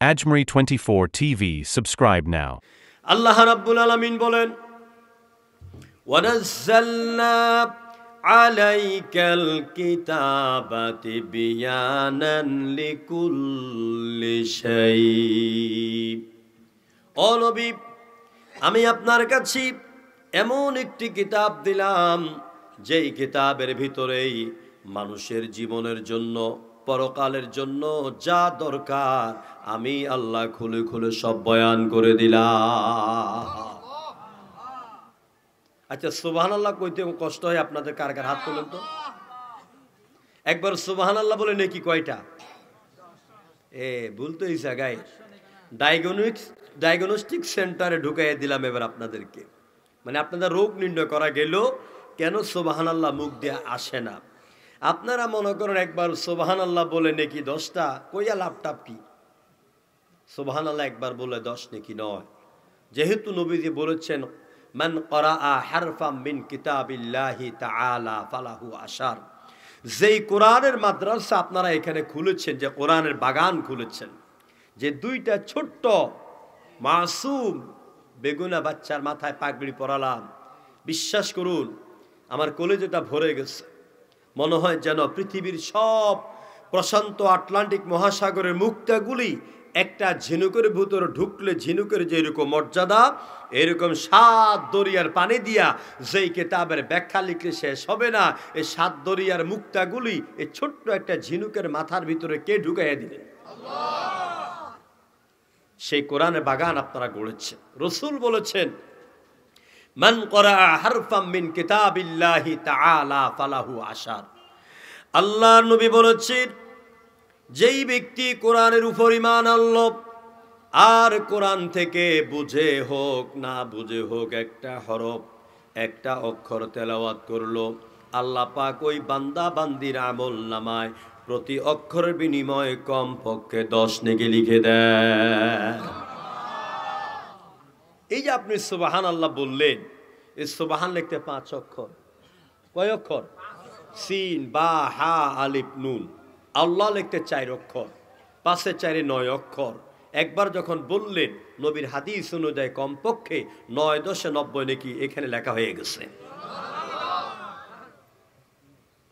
Ajmeri 24 TV. Subscribe now. আল্লাহ রাব্বুল আলামিন বলেন, ওয়ানাজ্জালনা আলাইকাল কিতাবা তিবয়ানান লিকুল্লি শাই। ও নবী, আমি আপনার কাছে এমন একটি কিতাব দিলাম যেই কিতাবের ভিতরেই মানুষের জীবনের জন্য, পরকালের জন্য যা দরকার আমি আল্লাহ খুলে খুলে সব বয়ান করে দিলাম। আচ্ছা, সুবহানাল্লাহ কইতে কষ্ট হয় আপনাদের? কার কার হাত তোলেন তো। একবার সুবহানাল্লাহ বলে নাকি কয়টা? ভুল তো এই জায়গায় ডায়াগনস্টিক সেন্টারে ঢুকাইয়ে দিলাম এবার আপনাদেরকে। মানে আপনাদের রোগ নির্ণয় করা গেল, কেন সুবহানাল্লাহ মুখ দিয়ে আসে না। আপনারা মনে করেন একবার সুবহানাল্লাহ বলে নাকি 10টা, কইয়া লাপটাপ কি? সুবহানাল্লাহ একবার বলে 10 নাকি নয়। যেহেতু নবীজি বলেছেন, মান ক্বরাআ হারফাম মিন কিতাবিল্লাহি তাআলা ফালাহু আশার। যেই কোরআনের মাদ্রাসা আপনারা এখানে খুলেছেন, যে কোরআনের বাগান খুলেছেন, যে দুইটা ছোট্ট মাসুম বেগুনা বাচ্চার মাথায় পাগড়ি পরালাম, বিশ্বাস করুন আমার কলেজটা ভরে গেছে। মনে হয় যেন পৃথিবীর সব প্রশান্ত আটলান্টিক মহাসাগরের মুক্তাগুলি একটা ঝিনুকের ভিতরে ঢুকলে ঝিনুকের যেরকম মর্যাদা, এরকম 7 দরিয়ার পানি দিয়া যেই কিতাবের ব্যাখ্যা লিখলে শেষ হবে না, এই 7 দরিয়ার মুক্তাগুলি এই ছোট্ট একটা ঝিনুকের মাথার ভিতরে কে ঢুকাইয়া দিলেন? সেই কোরআনের বাগান আপনারা গড়েছেন। রাসূল বলেছেন, মান ক্বরাআ হারফাম মিন কিতাবিল্লাহি তাআলা ফালাহু আশার। আল্লাহর নবী বলেছেন, যেই ব্যক্তি কোরআনের উপর ঈমান আনলো আর কোরআন থেকে বুঝে হোক না বুঝে হোক একটা হরফ, একটা অক্ষর তেলাওয়াত করলো, আল্লাহ পাক ওই বান্দা বান্দির আমল নামায় প্রতি অক্ষরের বিনিময়ে কম পক্ষে 10 নেকি লিখে দেয়। এই যে আপনি সুবহানাল্লাহ বললেন, এই সুবহান লিখতে 5 অক্ষর। কয় অক্ষর? সিন বা হা আলিফ নুন। আল্লাহ লিখতে 4 অক্ষর, 5 এ 4 9 অক্ষর। একবার যখন বললেন, নবীর হাদিস অনুযায়ী কমপক্ষে 9 10 90 নাকি এখানে লেখা হয়ে গেছে।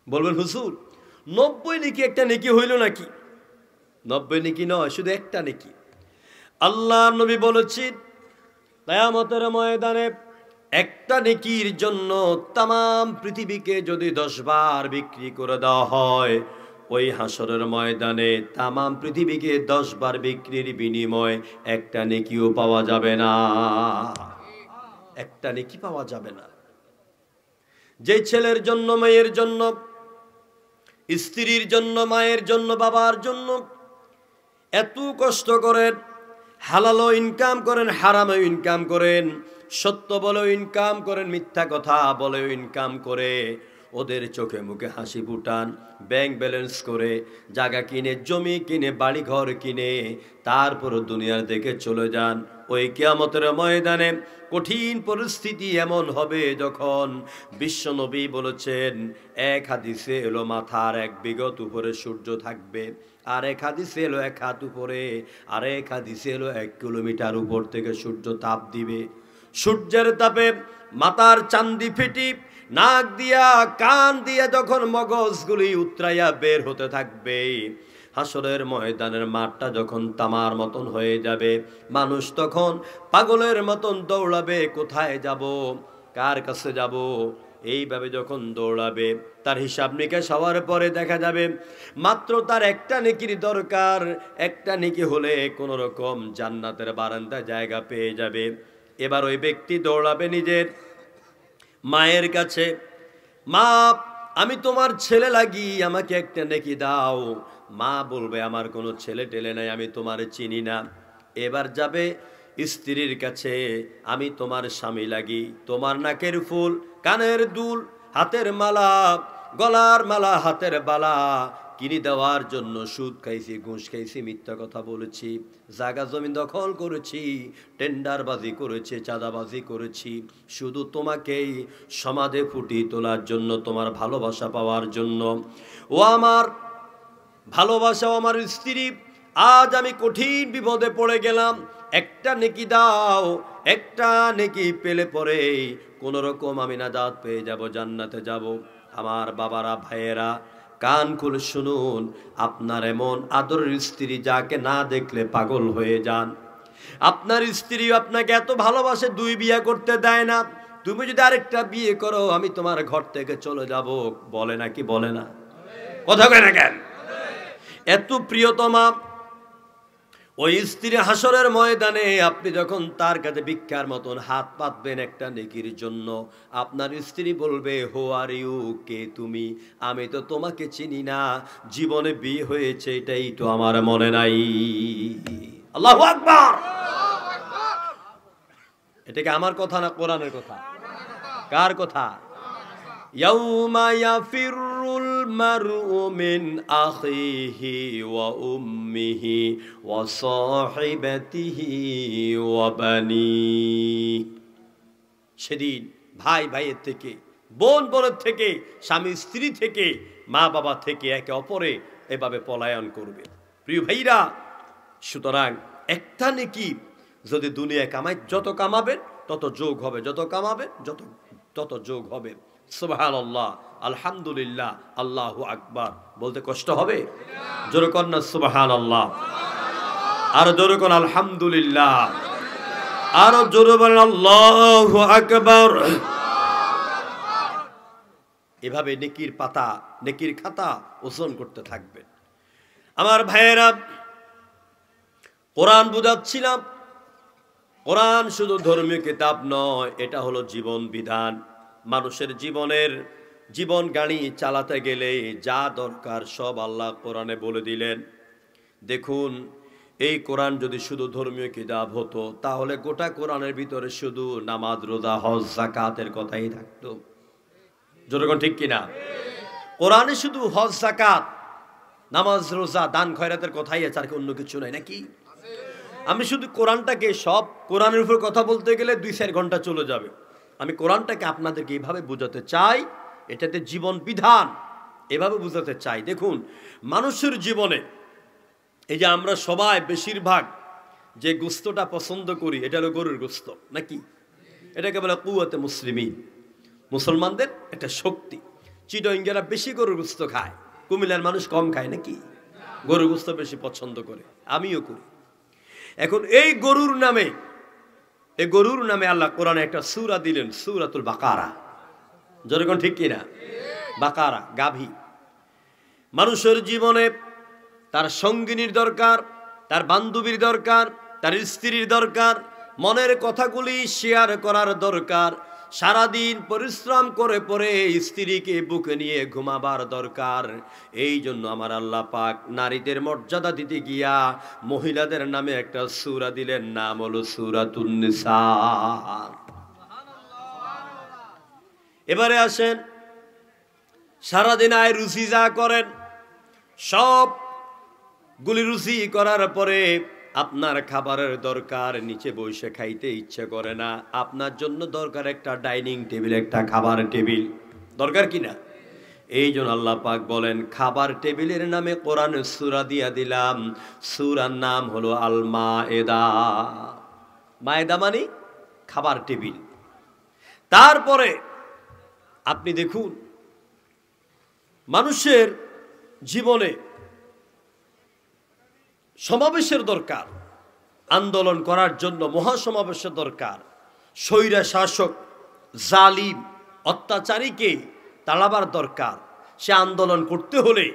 বলবেন হুজুর 90 নাকি একটা নেকি হইল নাকি? 90 নেকি নয়, শুধু একটা নেকি। আল্লাহ নবী বলেছেন, কিয়ামতের ময়দানে একটা নেকির জন্য তাম পৃথিবীকে যদি 10 বার বিক্রি করে দেওয়া হয়, ওই হাসরের ময়দানে তাম পৃথিবীকে 10 বার বিক্রির বিনিময়ে একটা নেকিও পাওয়া যাবে না। একটা নেকি পাওয়া যাবে না। যে ছেলের জন্য, মেয়ের জন্য, স্ত্রীর জন্য, মায়ের জন্য, বাবার জন্য এত কষ্ট করেন, হালালও ইনকাম করেন, হারামও ইনকাম করেন, সত্য বলেও ইনকাম করেন, মিথ্যা কথা বলেও ইনকাম করে, ওদের চোখে মুখে হাসি ফুটান, ব্যাংক ব্যালেন্স করে, জায়গা কিনে, জমি কিনে, বাড়ি ঘর কিনে, তারপরও দুনিয়ার দিকে চলে যান। ওই কিয়ামতের ময়দানে কঠিন পরিস্থিতি এমন হবে যখন বিশ্বনবী বলেছেন, এক হাদিসে এলো মাথার 1 বিঘত উপরে সূর্য থাকবে, আর এক হাদিসে এলো 1 হাত উপরে, আর এক হাদিসে এলো 1 কিলোমিটার উপর থেকে সূর্য তাপ দিবে। সূর্যের তাপে মাথার চান্দি ফিটি, নাক দিয়া কান দিয়া যখন মগজগুলি উতরাইয়া বের হতে থাকবে, হাসরের ময়দানের মাঠটা যখন তামার মতন হয়ে যাবে, মানুষ তখন পাগলের মতন দৌড়াবে, কোথায় যাব, কার কাছে যাব। এইভাবে যখন দৌড়াবে, তার হিসাব নিকাশ হওয়ার পরে দেখা যাবে মাত্র তার একটা নেকির দরকার। একটা নেকি হলে কোনো রকম জান্নাতের বারান্দায় জায়গা পেয়ে যাবে। এবার ওই ব্যক্তি দৌড়াবে নিজের মায়ের কাছে, মা আমি তোমার ছেলে লাগি, আমাকে একটা নেকি দাও। মা বলবে, আমার কোনো ছেলে টেলে নাই, আমি তোমার চিনি না। এবার যাবে স্ত্রীর কাছে, আমি তোমার স্বামী লাগি, তোমার নাকের ফুল, কানের দুল, হাতের মালা, গলার মালা, হাতের বালা কিনে দেওয়ার জন্য সুদ খাইছি, ঘুষ খাইছি, মিথ্যা কথা বলেছি, জায়গা জমি দখল করেছি, টেন্ডারবাজি করেছি, চাঁদাবাজি করেছি, শুধু তোমাকেই সমাজে ফুটিয়ে তোলার জন্য, তোমার ভালোবাসা পাওয়ার জন্য। ও আমার ভালোবাসা, আমার স্ত্রী, আজ আমি কঠিন বিপদে পড়ে গেলাম, একটা নেকি দাও, একটা নেকি পেলে পরে কোন রকম আমি নাজাত পেয়ে যাব, জান্নাতে যাব। আমার বাবারা, ভাইয়েরা, কান খুলে শুনুন, আপনার এমন আদরের স্ত্রী যাকে না দেখলে পাগল হয়ে যান। আপনার স্ত্রী আপনাকে এত ভালোবাসে, 2 বিয়ে করতে দেয় না। তুমি যদি আরেকটা বিয়ে করো আমি তোমার ঘর থেকে চলে যাব, বলে না কি বলে না? কথা কয় না কেন? এত প্রিয়তমা ওই স্ত্রী হাসরের ময়দানে আপনি যখন তার কাছে ভিক্ষার মতন হাত পাতবেন একটা নেকির জন্য, আপনার স্ত্রী বলবে, হো আর ইউ, কে তুমি? আমি তো তোমাকে চিনি না, জীবনে বিয়ে হয়েছে এটাই তো আমার মনে নাই। আল্লাহু আকবার। এটা কি আমার কথা না কোরআনের কথা? কার কথা? ইয়াউমা ইয়াফিরুল মারউ মিন আখিহি ওয়া উম্মিহি ওয়া সাহিবাতিহি ওয়া বানিহি। সেদিন ভাই ভাইয়ের থেকে, বোন বোনের থেকে, স্বামী স্ত্রী থেকে, মা বাবা থেকে একে অপরে এভাবে পলায়ন করবে। প্রিয় ভাইরা, সুতরাং একটা নেকি যদি দুনিয়া কামাই, যত কামাবেন তত যোগ হবে, যত কামাবেন তত যোগ হবে। সুবহানাল্লাহ, আলহামদুলিল্লাহ, আল্লাহু আকবার বলতে কষ্ট হবে? জোরে কর না সুবহানাল্লাহ, আর জোরে কর আলহামদুলিল্লাহ, আরো জোরে বলেন আল্লাহু আকবার। এভাবে নেকির পাতা, নেকির খাতা ওজন করতে থাকবেন। আমার ভাইয়েরা, কোরআন বুঝাচ্ছিলাম, কোরআন শুধু ধর্মীয় কিতাব নয়, এটা হলো জীবন বিধান। মানুষের জীবন গাড়ি চালাতে গেলে যা দরকার সব আল্লাহ কোরআনে বলে দিলেন। দেখুন, এই কোরআন যদি শুধু ধর্মীয় কিতাব হতো তাহলে গোটা কোরআনের ভিতরে শুধু নামাজ, রোজা, হজ, যাকাতের কথাই থাকতো। যেরকম ঠিক কিনা? কোরআনে শুধু হজ, যাকাত, নামাজ, রোজা, দান খয়রাতের কথাই আছে, আর অন্য কিছু নাই নাকি? আমি শুধু কোরআনটাকে, সব কোরআনের উপর কথা বলতে গেলে 2-4 ঘন্টা চলে যাবে। আমি কোরআনটাকে আপনাদেরকে এভাবে বোঝাতে চাই, এটাতে জীবন বিধান, এভাবে বোঝাতে চাই। দেখুন, মানুষের জীবনে এই যে আমরা সবাই বেশিরভাগ যে গোস্তটা পছন্দ করি, এটা হলো গরুর গোস্ত নাকি? এটাকে বলে কুওয়াতে মুসলিমিন, মুসলমানদের একটা শক্তি। চিটাগাংরা বেশি গরুর গোস্ত খায়, কুমিল্লার মানুষ কম খায় নাকি? গরুর গোস্ত বেশি পছন্দ করে, আমিও করি। এখন এই গরুর নামে আল্লাহ কোরআনে একটা সূরা দিলেন, সূরাতুল বাকারা। যেরকম ঠিক কিনা? বাকারা, গাভী। মানুষের জীবনে তার সঙ্গিনীর দরকার, তার বান্ধবীর দরকার, তার স্ত্রীর দরকার, মনের কথাগুলি শেয়ার করার দরকার, সারাদিন পরিশ্রম করে পরে স্ত্রীকে বুকে নিয়ে ঘুমাবার দরকার। এই জন্য আমার আল্লাহ পাক নারীদের মর্যাদা দিতে গিয়া মহিলাদের নামে একটা সূরা দিলেন, নাম হলো সূরাতুন নিসা। এবারে আসেন, সারাদিন আয় রুচি যা করেন সব গুলি রুচি করার পরে আপনার খাবারের দরকার, নিচে বসে খাইতে ইচ্ছে করে না, আপনার জন্য দরকার একটা ডাইনিং টেবিল, একটা খাবার টেবিল, দরকার কিনা? এই জন্য আল্লাহ পাক বলেন, খাবার টেবিলের নামে কোরআনে সূরা দিয়া দিলাম, সূরার নাম হলো আল মায়েদা। মায়েদা মানে খাবার টেবিল। তারপরে আপনি দেখুন, মানুষের জীবনে সমাবেশের দরকার, আন্দোলন করার জন্য মহাসমাবেশের দরকার। স্বৈরা শাসক, জালিম, অত্যাচারীকে তাড়াবার দরকার। সে আন্দোলন করতে হলে,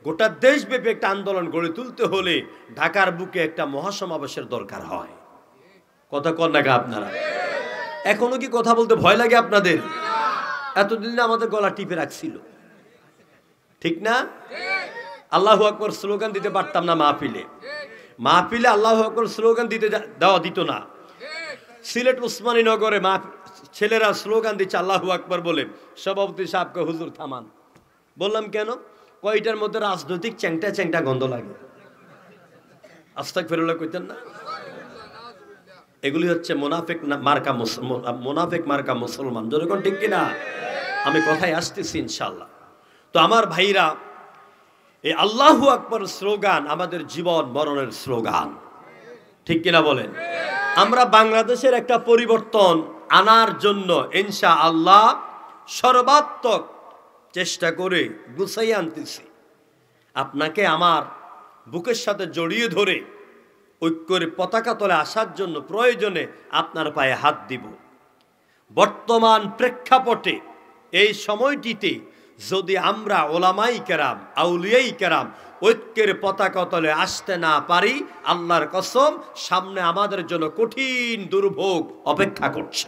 গোটা দেশব্যাপী একটা আন্দোলন গড়ে তুলতে হলে ঢাকার বুকে একটা মহাসমাবেশের দরকার হয়। কথা কন না আপনারা? এখনো কি কথা বলতে ভয় লাগে আপনাদের? এতদিন আমাদের গলা টিপে রাখছিল, ঠিক না? আল্লাহু আকবার স্লোগান দিতে পারতাম না মাহফিলে আল্লাহু আকবার স্লোগান দিতে দেওয়া দিত না। সিলেট উসমানী নগরে ছেলেরা স্লোগান দিচ্ছে আল্লাহু আকবার বলে, সভাপতি সাহেবকে হুজুর থামান। বললাম কেন? কয়টার মধ্যে রাজনৈতিক চ্যাংটা গন্ধ লাগে। আস্তাগফিরুল্লাহ কইতেন না? এগুলি হচ্ছে মুনাফিক মার্কা মুসলমান। যখন ঠিক কিনা? আমি কথায় আসতেছি ইনশাআল্লাহ। তো আমার ভাইরা, এই আল্লাহু আকবার স্লোগান আমাদের জীবন মরণের স্লোগান, ঠিক কিনা বলেন? আমরা বাংলাদেশের একটা পরিবর্তন আনার জন্য ইনশাআল্লাহ সর্বাত্মক চেষ্টা করে গুছাই আনতেছি। আপনাকে আমার বুকের সাথে জড়িয়ে ধরে ঐক্যের পতাকা তলে আসার জন্য প্রয়োজনে আপনার পায়ে হাত দিব। বর্তমান প্রেক্ষাপটে এই সময়টিতে যদি আমরা ওলামাই কেরাম, আউলিয়াই কেরাম ঐক্যের পতাকা তলে আসতে না পারি, আল্লাহর কসম সামনে আমাদের জন্য কঠিন দুর্ভোগ অপেক্ষা করছে।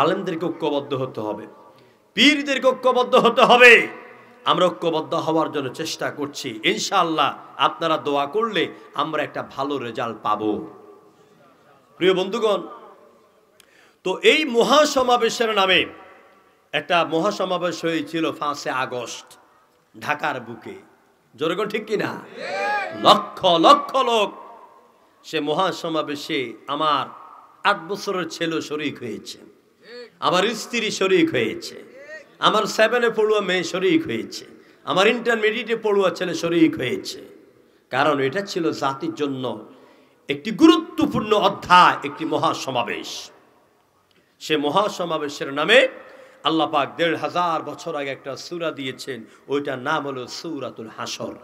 আলেমদেরকে ঐক্যবদ্ধ হতে হবে, পীরদেরকে ঐক্যবদ্ধ হতে হবে। আমরা ঐক্যবদ্ধ হওয়ার জন্য চেষ্টা করছি। ইনশাআল্লাহ আপনারা দোয়া করলে আমরা একটা ভালো রেজাল্ট পাবো। প্রিয় বন্ধুগণ, তো এই মহাসমাবেশের নামে একটা মহাসমাবেশ হয়েছিল 5 আগস্ট ঢাকার বুকে। জোরে কোন ঠিক কিনা? লক্ষ লক্ষ লোক সে মহাসমাবেশে আমার 8 বছরের ছেলে শরীক হয়েছে, আমার স্ত্রী শরীক হয়েছে, আমার 7-এ পড়ুয়া মেয়ে শরীক হয়েছে, আমার ইন্টারমিডিয়েটে পড়ুয়া ছেলে শরীক হয়েছে। কারণ এটা ছিল জাতির জন্য একটি গুরুত্বপূর্ণ অধ্যায়, একটি মহাসমাবেশ। সে মহাসমাবেশের নামে আল্লাহ পাক 1500 বছর আগে একটা সূরা দিয়েছেন, ওইটার নাম হলো সূরাতুল হাসর।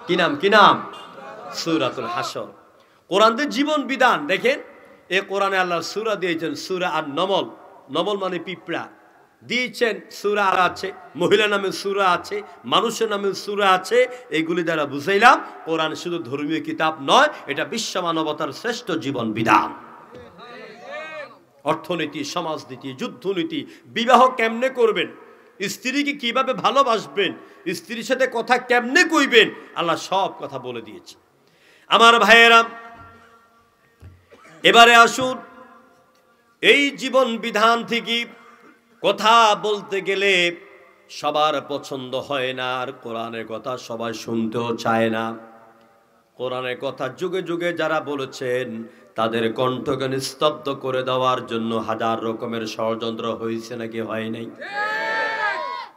কি নাম? কি নাম? সূরাতুল হাসর। কোরআনের জীবন বিধান দেখেন, এই কোরআনে আল্লাহ সূরা দিয়েছেন সূরা আন-নমল। নমল মানে পিঁপড়া দিয়েছেন। সূরা আছে, মহিলা নামে সূরা আছে, মানুষের নামে সূরা আছে। এইগুলি দ্বারা বুঝাইলাম কোরআন শুধু ধর্মীয় কিতাব নয়, এটা বিশ্ব মানবতার শ্রেষ্ঠ জীবন বিধান। অর্থনীতি, সমাজনীতি, যুদ্ধনীতি, বিবাহ কেমনে করবেন, স্ত্রীকে কিভাবে ভালোবাসবেন, স্ত্রীর সাথে কথা কেমনে কইবেন, আল্লাহ সব কথা বলে দিয়েছে। আমার ভাইয়েরা, এবারে আসুন, এই জীবন বিধান থেকে কথা বলতে গেলে সবার পছন্দ হয় না, আর কোরআনের কথা সবাই শুনতেও চায় না। কোরআনের কথা যুগে যুগে যারা বলেছেন তাদের কণ্ঠকে নিস্তব্ধ করে দেওয়ার জন্য হাজার রকমের ষড়যন্ত্র হয়েছে, নাকি হয় নাই?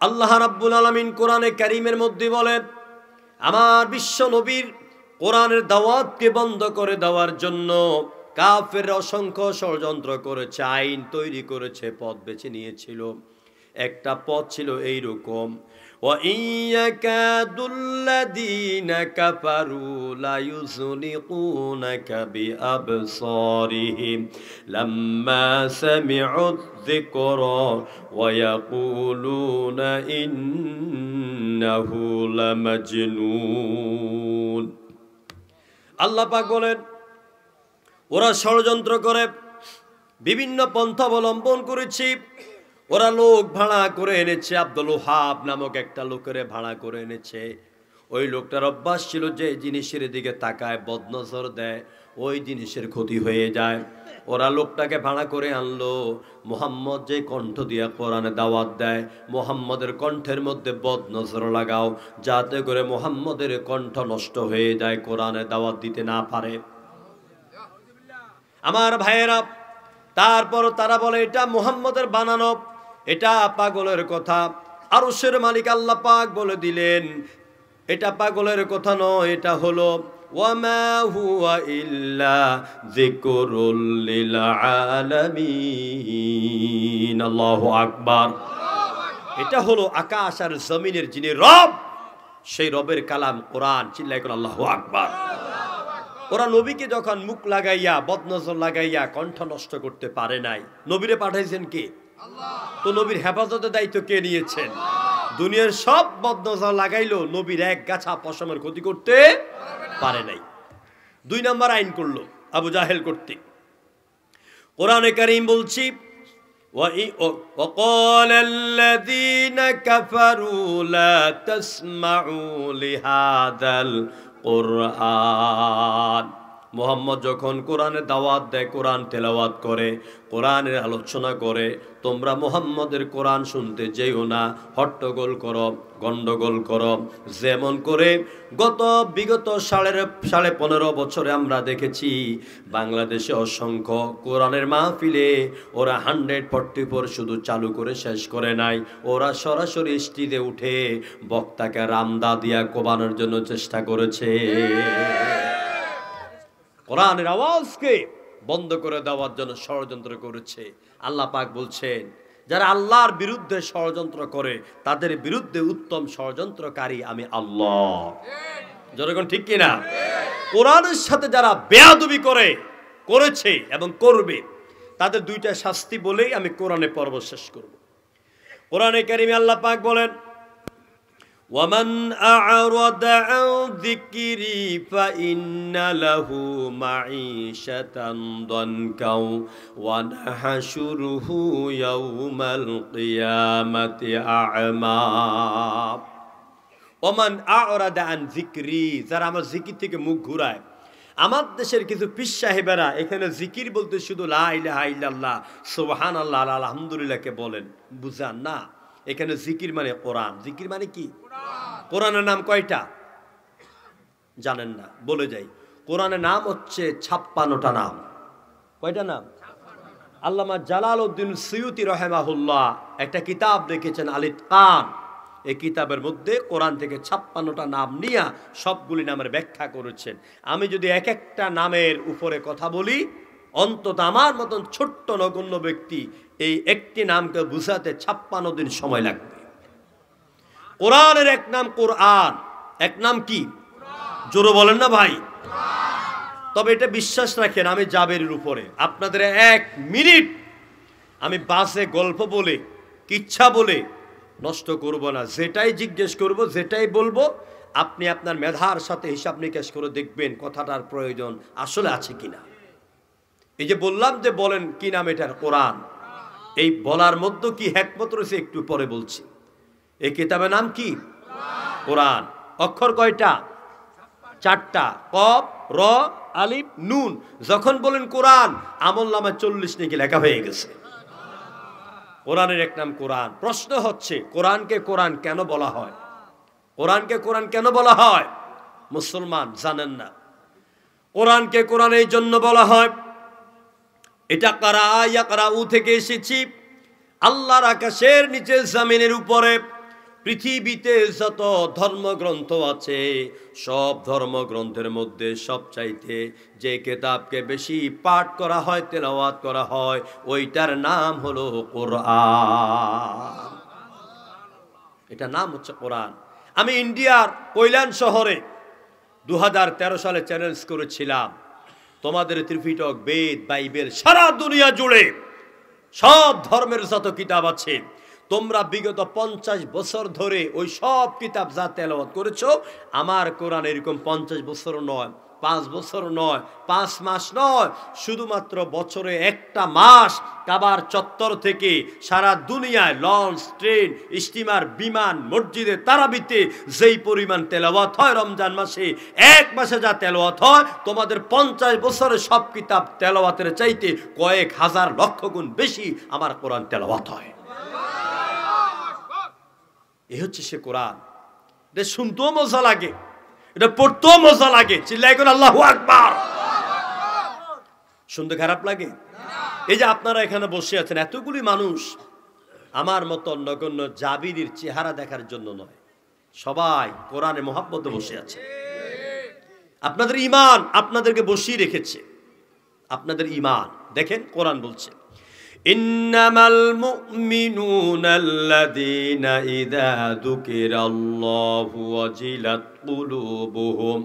আল্লাহ রাব্বুল আলামিন কোরআনে কারীমের মধ্যে বলেন, আমার বিশ্ব নবীর কোরআনের দাওয়াতকে বন্ধ করে দেওয়ার জন্য কাফের অসংখ্য ষড়যন্ত্র করেছে, আইন তৈরি করেছে, পথ বেছে নিয়েছিল। একটা পথ ছিল এইরকম, وَإِنْ يَكَادُ الَّذِينَ كَفَرُوا لَيُزْلِقُونَكَ بِأَبْصَارِهِمْ لَمَّا سَمِعُوا الذِّكْرَ وَيَقُولُونَ إِنَّهُ لَمَجْنُونٌ। আল্লাহ পাক বলেন, ওরা ষড়যন্ত্র করে, বিভিন্ন পন্থা অবলম্বন করেছি। ওরা লোক ভাড়া করে এনেছে, আব্দুল ওহাব নামক একটা লোকের ভাড়া করে এনেছে। ওই লোকটার অভ্যাস ছিল যে জিনিসের দিকে তাকায়, বদনজর দেয়, ওই জিনিসের ক্ষতি হয়ে যায়। ওরা লোকটাকে ভাড়া করে আনলো। মুহাম্মদ যে কণ্ঠ দিয়ে কোরআনে দাওয়াত দেয়, মুহাম্মদের কণ্ঠের মধ্যে বদনজর লাগাও, যাতে করে মুহাম্মদের কণ্ঠ নষ্ট হয়ে যায়, কোরআনে দাওয়াত দিতে না পারে। আমার ভাইয়েরা, তারপর তারা বলে এটা মুহাম্মদের বানানো, এটা পাগলের কথা। আরশের মালিক আল্লাহ পাক বলে দিলেন এটা পাগলের কথা নয়, এটা হলো ওয়ামা হুয়া ইল্লা যিকরুল লিল আলামিন। আল্লাহু আকবার। এটা হলো আকাশ আর জমিনের যিনি রব, সেই রবের কালাম কোরআন। চিল্লায় করে আল্লাহু আকবার। ওরা নবীকে যখন মুখ লাগাইয়া, বদনজর লাগাইয়া কণ্ঠ নষ্ট করতে পারে নাই, নবীরে পাঠাইছেন কে? তো নবীর হেফাজতের দায়িত্ব কে নিয়েছেন? দুনিয়ার সব বদনজর লাগাইলো, নবীর এক গাছা পশমের ক্ষতি করতে পারে নাই। 2 নম্বর আইন করলো আবু জাহেল কর্তৃক। কোরআনে কারীম বলছি, وقال الذين كفروا لا تسمعوا لهذا القرآن। মুহাম্মদ যখন কোরআনের দাওয়াত দেয়, কোরআন তেলাওয়াত করে, কোরআনের আলোচনা করে, তোমরা মুহাম্মদের কোরআন শুনতে যেও না, হট্টগোল করো, গন্ডগোল করো। যেমন করে বিগত 15.5 বছরে আমরা দেখেছি বাংলাদেশে অসংখ্য কোরআনের মাহফিলে ওরা 144 শুধু চালু করে শেষ করে নাই, ওরা সরাসরি স্টেজে উঠে বক্তাকে রামদা দিয়া কোবানোর জন্য চেষ্টা করেছে। কোরআনের আওয়াজকে বন্ধ করে দেওয়ার জন্য ষড়যন্ত্র করেছে। আল্লাহ পাক বলছেন, যারা আল্লাহর বিরুদ্ধে ষড়যন্ত্র করে তাদের বিরুদ্ধে উত্তম ষড়যন্ত্রকারী আমি আল্লাহ। যখন ঠিক কিনা? কোরআনের সাথে যারা বেয়াদবি করেছে এবং করবে তাদের 2টা শাস্তি বলেই আমি কোরআনে পর্ব শেষ করব। কোরআনে কারিমে আল্লাহ পাক বলেন, وَمَنْ أَعْرَضَ عَنْ ذِكْرِي فَإِنَّ لَهُ مَعِيشَةً ضَنكًا وَنَحْشُرُهُ يَوْمَ الْقِيَامَةِ أَعْمَى وَمَنْ أَعْرَضَ عَنْ ذِكْرِي, যারা আমার জিকির থেকে মুখ ঘুরায়। আমার দেশের কিছু পীর সাহেবেরা এখানে জিকির বলতে শুধু লা ইলাহা ইল্লাল্লাহ, সুবহানাল্লাহ, আলহামদুলিল্লাহকে বলেন, বুঝান না। এখানে জিকির মানে কোরআন। জিকির মানে কি? কোরআনের নাম কয়টা জানেন না? বলে যাই, কোরআনের নাম হচ্ছে 56টা নাম। কয়টা নাম? আল্লামা জালালউদ্দিন সুয়ুতি রাহিমাহুল্লাহ একটা কিতাব লিখেছেন আল ইতকান। এই কিতাবের মধ্যে কোরআন থেকে 56টা নাম নিয়ে সবগুলি নামের ব্যাখ্যা করেছেন। আমি যদি এক একটা নামের উপরে কথা বলি, অন্তত আমার মতন ছোট্ট নগণ্য ব্যক্তি এই একটি নামকে বুঝাতে 56 দিন সময় লাগবে। কোরআনের এক নাম কোরআন, এক নাম কি? জোরে বলেন না ভাই। তবে এটা বিশ্বাস রাখেন, আমি জাবেরের উপরে আপনাদের 1 মিনিট আমি বাসে গল্প বলে কিচ্ছা বলে নষ্ট করব না। যেটাই জিজ্ঞেস করব, যেটাই বলবো, আপনি আপনার মেধার সাথে হিসাব নিকাশ করে দেখবেন কথাটার প্রয়োজন আসলে আছে কিনা। এই যে বললাম যে বলেন কি নাম এটার? কোরআন। এই বলার মধ্যে কি হিকমত রয়েছে একটু পরে বলছি। এই কিতাবের নাম কি? কোরআন। অক্ষর কয়টা? 4টা, কফ, র, আলিফ, নুন। যখন বলেন কোরআন, আমলনামায় 40 নাকি লেখা হয়ে গেছে। কোরআনের এক নাম কোরআন। প্রশ্ন হচ্ছে, কোরআনকে কোরআন কেন বলা হয়? কোরআনকে কোরআন কেন বলা হয়? মুসলমান জানেন না। কোরআনকে কোরআন এই জন্য বলা হয়, এটা কারা ইয়াকরাউ থেকে এসেছি। আল্লাহর আকাশের নিচে জমিনের উপরে পৃথিবীতে যত ধর্মগ্রন্থ আছে, সব ধর্মগ্রন্থের মধ্যে সবচাইতে যে কিতাবকে বেশি পাঠ করা হয়, তেলাওয়াত করা হয়, ওইটার নাম হলো কোরআন। এটা নাম হচ্ছে কোরআন। আমি ইন্ডিয়ার কৈলান শহরে 2013 সালে চ্যালেঞ্জ করেছিলাম, তোমাদের ত্রিপিটক, বেদ, বাইবেল, সারা দুনিয়া জুড়ে সব ধর্মের যত কিতাব আছে, তোমরা বিগত 50 বছর ধরে ওই সব কিতাব যা তেলাওয়াত করেছো, আমার কোরআন এরকম 50 বছর নয়, 5 বছর নয়, 5 মাস নয়, শুধুমাত্র বছরে একটা মাস কাবার চত্বর থেকে সারা দুনিয়ায় লঞ্চ, ট্রেন, স্টিমার, বিমান, মসজিদে, তারাবিতে যেই পরিমাণ তেলাওয়াত হয় রমজান মাসে, 1 মাসে যা তেলাওয়াত হয়, তোমাদের 50 বছরে সব কিতাব তেলাওয়াতের চাইতে কয়েক হাজার লক্ষ গুণ বেশি আমার কোরআন তেলাওয়াত হয়। এই হচ্ছে সে কোরআন। এটা শুনতেও মজা লাগে, এটা পড়তেও মজা লাগে। চিল্লাই করে আল্লাহু আকবার। শুনতে খারাপ লাগে? এই যে আপনারা এখানে বসে আছেন এতগুলি মানুষ, আমার মতো নগণ্য জাবিরির চেহারা দেখার জন্য নয়, সবাই কোরআনে মহব্বতে বসে আছে। আপনাদের ঈমান আপনাদেরকে বসিয়ে রেখেছে, আপনাদের ঈমান। দেখেন কোরআন বলছে, ইন্নামাল মুমিনুনাল্লাযীনা ইযা যুকিরাল্লাহু ওয়াজিলাত কুলুবুহুম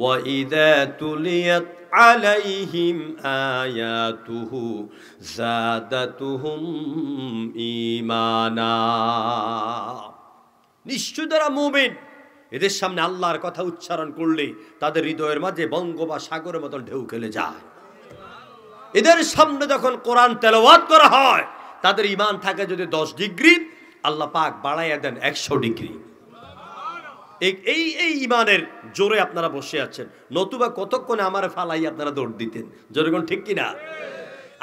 ওয়া ইযা তুলিয়াত আলাইহিম আয়াতুহু যাদাতুহুম ঈমানা। নিশ্চয় যারা মুমিন, এদের সামনে আল্লাহর কথা উচ্চারণ করলে তাদের হৃদয়ের মাঝে বঙ্গোবা সাগরের মতন ঢেউ খেলে যায়। এদের সামনে যখন কোরআন তেলাওয়াত করা হয়, তাদের ঈমান থাকে যদি 10 ডিগ্রি, আল্লাহ পাক বাড়াইয়া দেন 100 ডিগ্রি। এই এই ইমানের জোরে আপনারা বসে আছেন, নতুবা কতক্ষণে আমার ফালাই আপনারা দৌড় দিতেন। জোরে কোন ঠিক কিনা?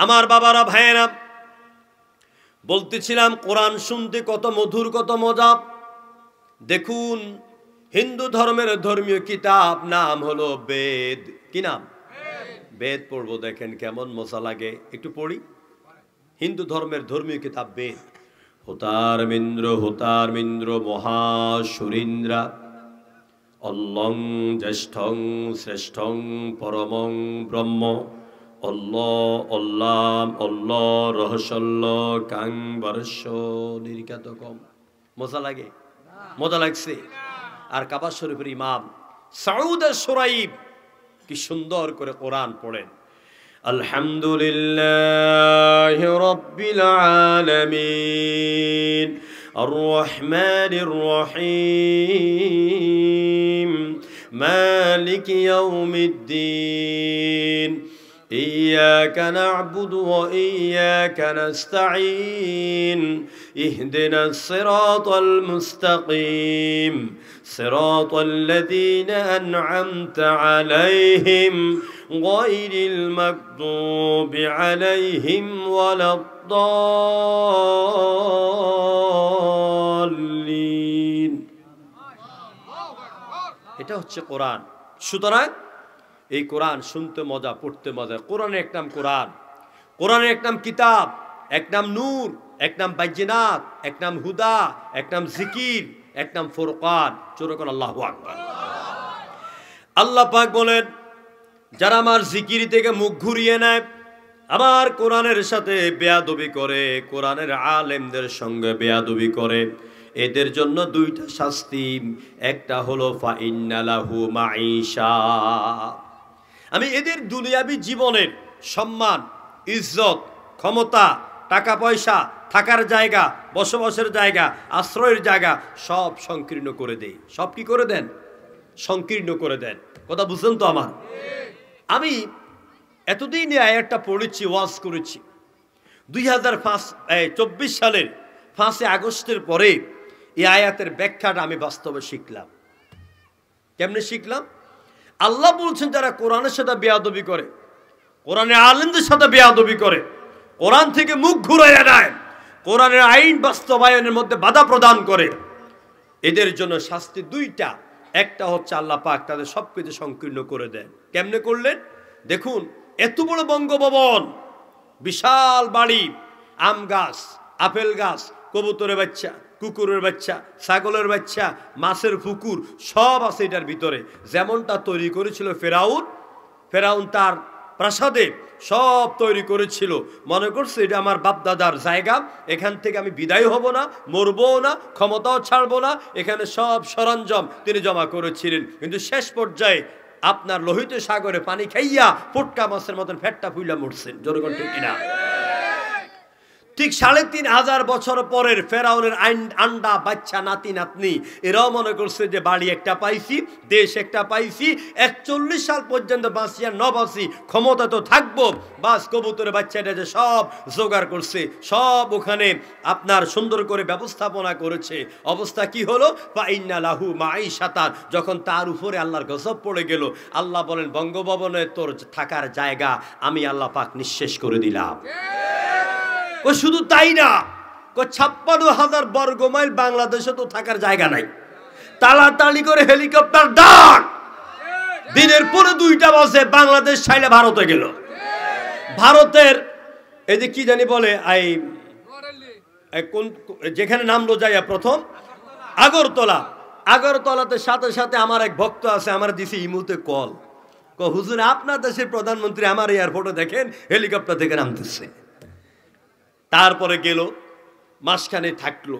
আমার বাবারা ভাইয়েরা, বলতেছিলাম কোরআন শুনতে কত মধুর, কত মজা। দেখুন, হিন্দু ধর্মের ধর্মীয় কিতাব নাম হলো বেদ। কি নাম? বেদ পড়বো, দেখেন কেমন মজা লাগে। একটু পড়ি। হিন্দু ধর্মের ধর্মীয় কিতাব বেদ। হোতারমিন্দ্র মহাসুরিন্দ্রা অল্লং জ্যেষ্ঠং শ্রেষ্ঠং পরমং ব্রহ্ম অল্ল রহস্যল্ল কাং বরস্য নিরিকাতকম। মজা লাগে? মজা লাগছে? আর কাবা শরীফের ইমাম সাউদ সুরাইব কি সুন্দর করে কোরআন পড়েন। আলহামদুলিল্লাহি রাব্বিল আলামিন আর রহমানির রহিম মালিক ইয়াউমিদ্দিন إياك نعبد وإياك نستعين اهدنا الصراط المستقيم صراط الذين أنعمت عليهم غير المغضوب عليهم ولا الضالين। এটা হচ্ছে কোরআন। সুতরাং এই কোরআন শুনতে মজা, পড়তে মজা। কোরআনের এক নাম কোরআন, কোরআনের এক নাম কিতাব, এক নাম নূর, এক নাম বাইজিনাত, এক নাম হুদা, এক নাম জিকির, এক নাম ফুরকান। চোরকন আল্লাহু আকবার। আল্লাহ পাক বলেন, যারা আমার জিকির থেকে মুখ ঘুরিয়ে নেয়, আমার কোরআনের সাথে বেয়াদবি করে, কোরআনের আলেমদের সঙ্গে বেয়াদবি করে, এদের জন্য দুইটা শাস্তি। একটা হলো ফাইন্না লাহু মাঈশা, আমি এদের দুনিয়াবী জীবনের সম্মান, ইজ্জত, ক্ষমতা, টাকা পয়সা, থাকার জায়গা, বসবাসের জায়গা, আশ্রয়ের জায়গা সব সংকীর্ণ করে দেই। সব কি করে দেন? সংকীর্ণ করে দেন। কথা বুঝলেন তো আমার? আমি এতদিন এই আয়াতটা পড়েছি, ওয়াজ করেছি। 2024 সালের 5 আগস্টের পরে এই আয়াতের ব্যাখ্যাটা আমি বাস্তবে শিখলাম। কেমনে শিখলাম? আল্লাহ বলছেন, যারা কোরআনের সাথে বেয়াদবি করে, কোরআনের আলেমদের সাথে বেয়াদবি করে, কোরআন থেকে মুখ ঘুরাইয়া নেয়, কোরআনের আইন বাস্তবায়নের মধ্যে বাধা প্রদান করে, এদের জন্য শাস্তি দুইটা। একটা হচ্ছে আল্লাহ পাক তাদের সবকিছু সংকীর্ণ করে দেন। কেমনে করলেন? দেখুন, এত বড় বঙ্গভবন, বিশাল বাড়ি, আম গাছ, আপেল গাছ, কবুতরের বাচ্চা, কুকুরের বাচ্চা, ছাগলের বাচ্চা, মাছের পুকুর সব আছে এটার ভিতরে। যেমনটা তৈরি করেছিল ফেরাউন তার প্রাসাদে সব তৈরি করেছিল, মনে করছে এটা আমার বাপদাদার জায়গা, এখান থেকে আমি বিদায় হব না, মরবো না, ক্ষমতাও ছাড়বো না। এখানে সব সরঞ্জাম তিনি জমা করেছিলেন। কিন্তু শেষ পর্যায়ে আপনার লোহিত সাগরে পানি খাইয়া পোটকা মাছের মতন ফেটটা ফুইলা মরছেন। জনগণ ঠিক কিনা? ঠিক 3500 বছর পরের ফেরাউনের আন্ডা বাচ্চা, নাতি নাতনি, এরাও মনে করছে যে বাড়ি একটা পাইছি, দেশ একটা পাইছি, 41 সাল পর্যন্ত বাঁচিয়া নবাসি, ক্ষমতা তো থাকবো। বাস কবুতরের বাচ্চাটা যে সব জোগাড় করছে, সব ওখানে আপনার সুন্দর করে ব্যবস্থাপনা করেছে। অবস্থা কি হলো? ফাইন্না লাহু মাঈশাতান। যখন তার উপরে আল্লাহর গজব পড়ে গেল, আল্লাহ বলেন, বঙ্গভবনে তোর থাকার জায়গা আমি আল্লাহ পাক নিঃশেষ করে দিলাম। শুধু তাই না, 56,000 বর্গ মাইল বাংলাদেশে তো থাকার জায়গা নাই। তাড়াতাড়ি করে হেলিকপ্টার ডাক। দিনের পরে 2টা বাজে বাংলাদেশ ছাইলে ভারতে গেল। ভারতের এই যে কি জানি বলে, যেখানে নামলো যাইয়া প্রথম আগরতলাতে সাথে সাথে আমার এক ভক্ত আছে, আমার দিছে ইমুতে কল, হুজুর আপনার দেশের প্রধানমন্ত্রী আমার এয়ারপোর্টে দেখেন হেলিকপ্টার থেকে নামতেছে। তারপরে গেল, মাসখানে থাকলো।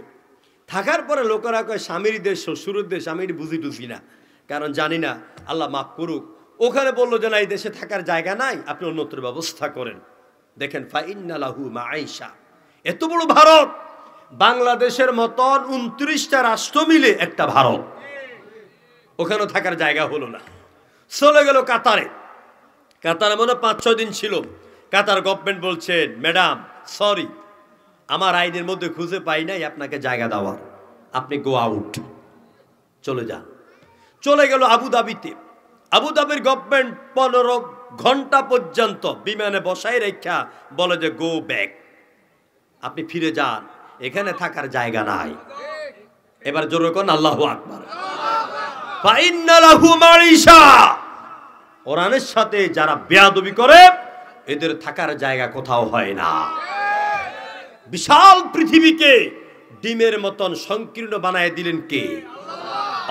থাকার পরে লোকেরা কয় স্বামীর দেশ, শ্বশুরের দেশ। আমি এটি বুঝি না, কারণ জানি না, আল্লাহ মাফ করুক। ওখানে বললো যে না, এই দেশে থাকার জায়গা নাই, আপনি অন্যত্র ব্যবস্থা করেন। দেখেন, ফাইন্না লাহু মাঈশা। এত বড় ভারত, বাংলাদেশের মতন 29টা রাষ্ট্র মিলে একটা ভারত, ওখানে থাকার জায়গা হলো না। চলে গেল কাতারে মনে 5-6 দিন ছিল। কাতার গভর্নমেন্ট বলছেন, ম্যাডাম সরি, আমার আইনের মধ্যে খুঁজে পাই নাই আপনাকে জায়গা দেওয়ার, আপনি গো আউট, চলে যান। চলে গেল আবুধাবিতে। আবুধাবির গভর্নমেন্ট 15 ঘন্টা পর্যন্ত বিমানে বসাই রেখা বলে যে গো ব্যাক, আপনি ফিরে যান, এখানে থাকার জায়গা নাই। এবার জোরে কোন আল্লাহু আকবার। ফাইন্না লাহু মাঈশা, কোরআনের সাথে যারা বেয়াদবি করে এদের থাকার জায়গা কোথাও হয় না। বিশাল পৃথিবীকে ডিমের মতন সংকীর্ণ বানায় দিলেন কে?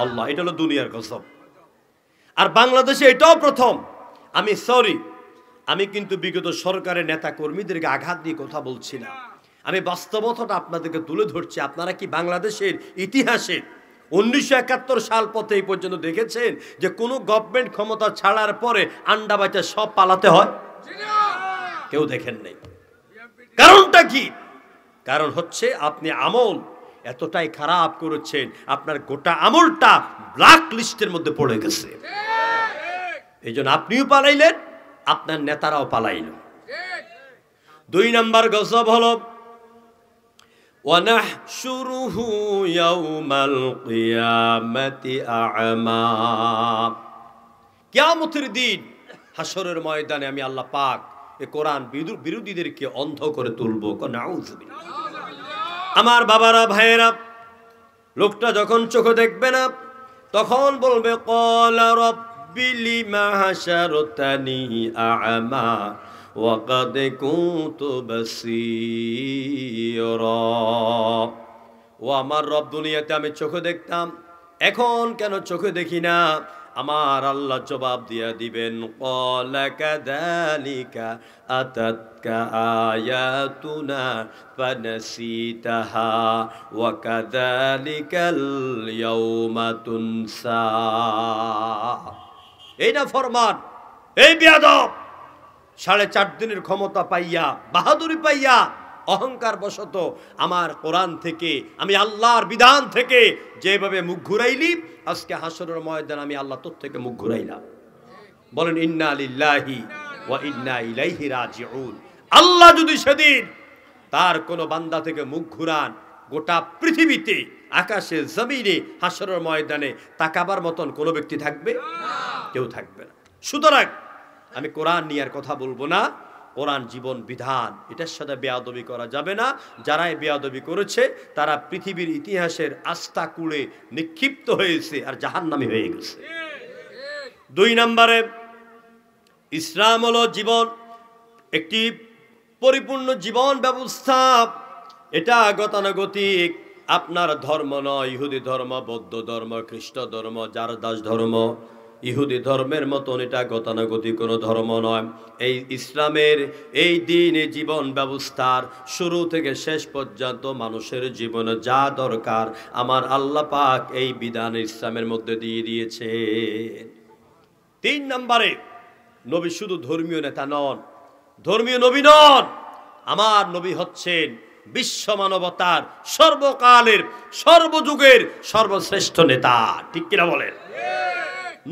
আল্লাহ। এটা হলো দুনিয়ার গজব। আর বাংলাদেশে এটাও প্রথম। আমি কিন্তু বিগত সরকারের নেতা কর্মীদেরকে আঘাত দিয়ে কথা বলছি না, আমি বাস্তবতাটা আপনাদেরকে তুলে ধরছি। আপনারা কি বাংলাদেশের ইতিহাসে 1971 সাল পথে এই পর্যন্ত দেখেছেন যে কোনো গভর্নমেন্ট ক্ষমতা ছাড়ার পরে আন্ডা বাচ্চা সব পালাতে হয়? কেউ দেখেন নাই। কারণটা কি? কারণ হচ্ছে আপনি আমল এতটাই খারাপ করেছেন, আপনার গোটা আমলটা ব্ল্যাক লিস্টের মধ্যে পড়ে গেছে। এই জন্য আপনিও পালাইলেন, আপনার নেতারাও পালাইল। 2 নম্বর গজব হলো ওয়ানাহশুরুহু ইয়াউমাল কিয়ামাতি আ'মা, কিয়ামতের দিন হাসরের ময়দানে আমি আল্লাহ পাক এই কোরআন বিরোধীদেরকে অন্ধ করে তুলব। নাউযুবিল্লাহ। আমার বাবারা, ভাইয়েরা, লোকটা যখন চোখে দেখবে না তখন বলবে ক্বালা রাব্বি লিমা হাশারতানি আ'মা ওয়া ক্বাদ কুনতু বাসীরা। ও আমার রব, দুনিয়াতে আমি চোখে দেখতাম, এখন কেন চোখে দেখি না? আমার আল্লাহ জবাব দিয়া দিবেন ক্বালা কাযালিকা আতাতকা আয়াতুনা ফানাসিতাহা ওয়া কাযালিকাল ইয়াউমা তুনসা। এই না ফরমান, এই বেয়াদব 4.5 দিনের ক্ষমতা পাইয়া, বাহাদুরি পাইয়া, অহংকার বশত আমার কোরআন থেকে, আমি আল্লাহর বিধান থেকে যেভাবে মুখ ঘুরাইলি, আজকে হাসরের ময়দান আমি আল্লাহ তোর থেকে মুখ ঘুরাইলাম। বলেন ইন্না লিল্লাহি ওয়া ইন্না ইলাইহি রাজিউন। আল্লাহ যদি সেদিন তার কোন বান্দা থেকে মুখ ঘুরান, গোটা পৃথিবীতে, আকাশে, জমিনে, হাসরের ময়দানে তাকাবার মতন কোনো ব্যক্তি থাকবে? কেউ থাকবে না। সুতরাং আমি কোরআন নিয়ে আর কথা বলবো না। কোরআন জীবন বিধান, এটার সাথে বেয়াদবি করা যাবে না। যারাই বেয়াদবি করেছে তারা পৃথিবীর ইতিহাসের আস্থা কুড়ে নিক্ষিপ্ত হয়েছে আর জাহান্নামী হয়ে গেছে। 2 নম্বরে, ইসলাম হলো জীবন, একটি পরিপূর্ণ জীবন ব্যবস্থা। এটা গতানুগতিক, আপনার ধর্ম নয়। ইহুদি ধর্ম, বৌদ্ধ ধর্ম, খ্রিস্ট ধর্ম, যার দাস ধর্ম, ইহুদি ধর্মের মতন এটা গতানুগতিক কোনো ধর্ম নয়। এই ইসলামের এই দিন, এই জীবন ব্যবস্থার শুরু থেকে শেষ পর্যন্ত মানুষের জীবনে যা দরকার আমার আল্লাহ পাক এই বিধান ইসলামের মধ্যে দিয়ে দিয়েছে। 3 নম্বরে, নবী শুধু ধর্মীয় নেতা নন, ধর্মীয় নবী নন। আমার নবী হচ্ছেন বিশ্ব মানবতার সর্বকালের, সর্বযুগের সর্বশ্রেষ্ঠ নেতা। ঠিক কিনা বলেন?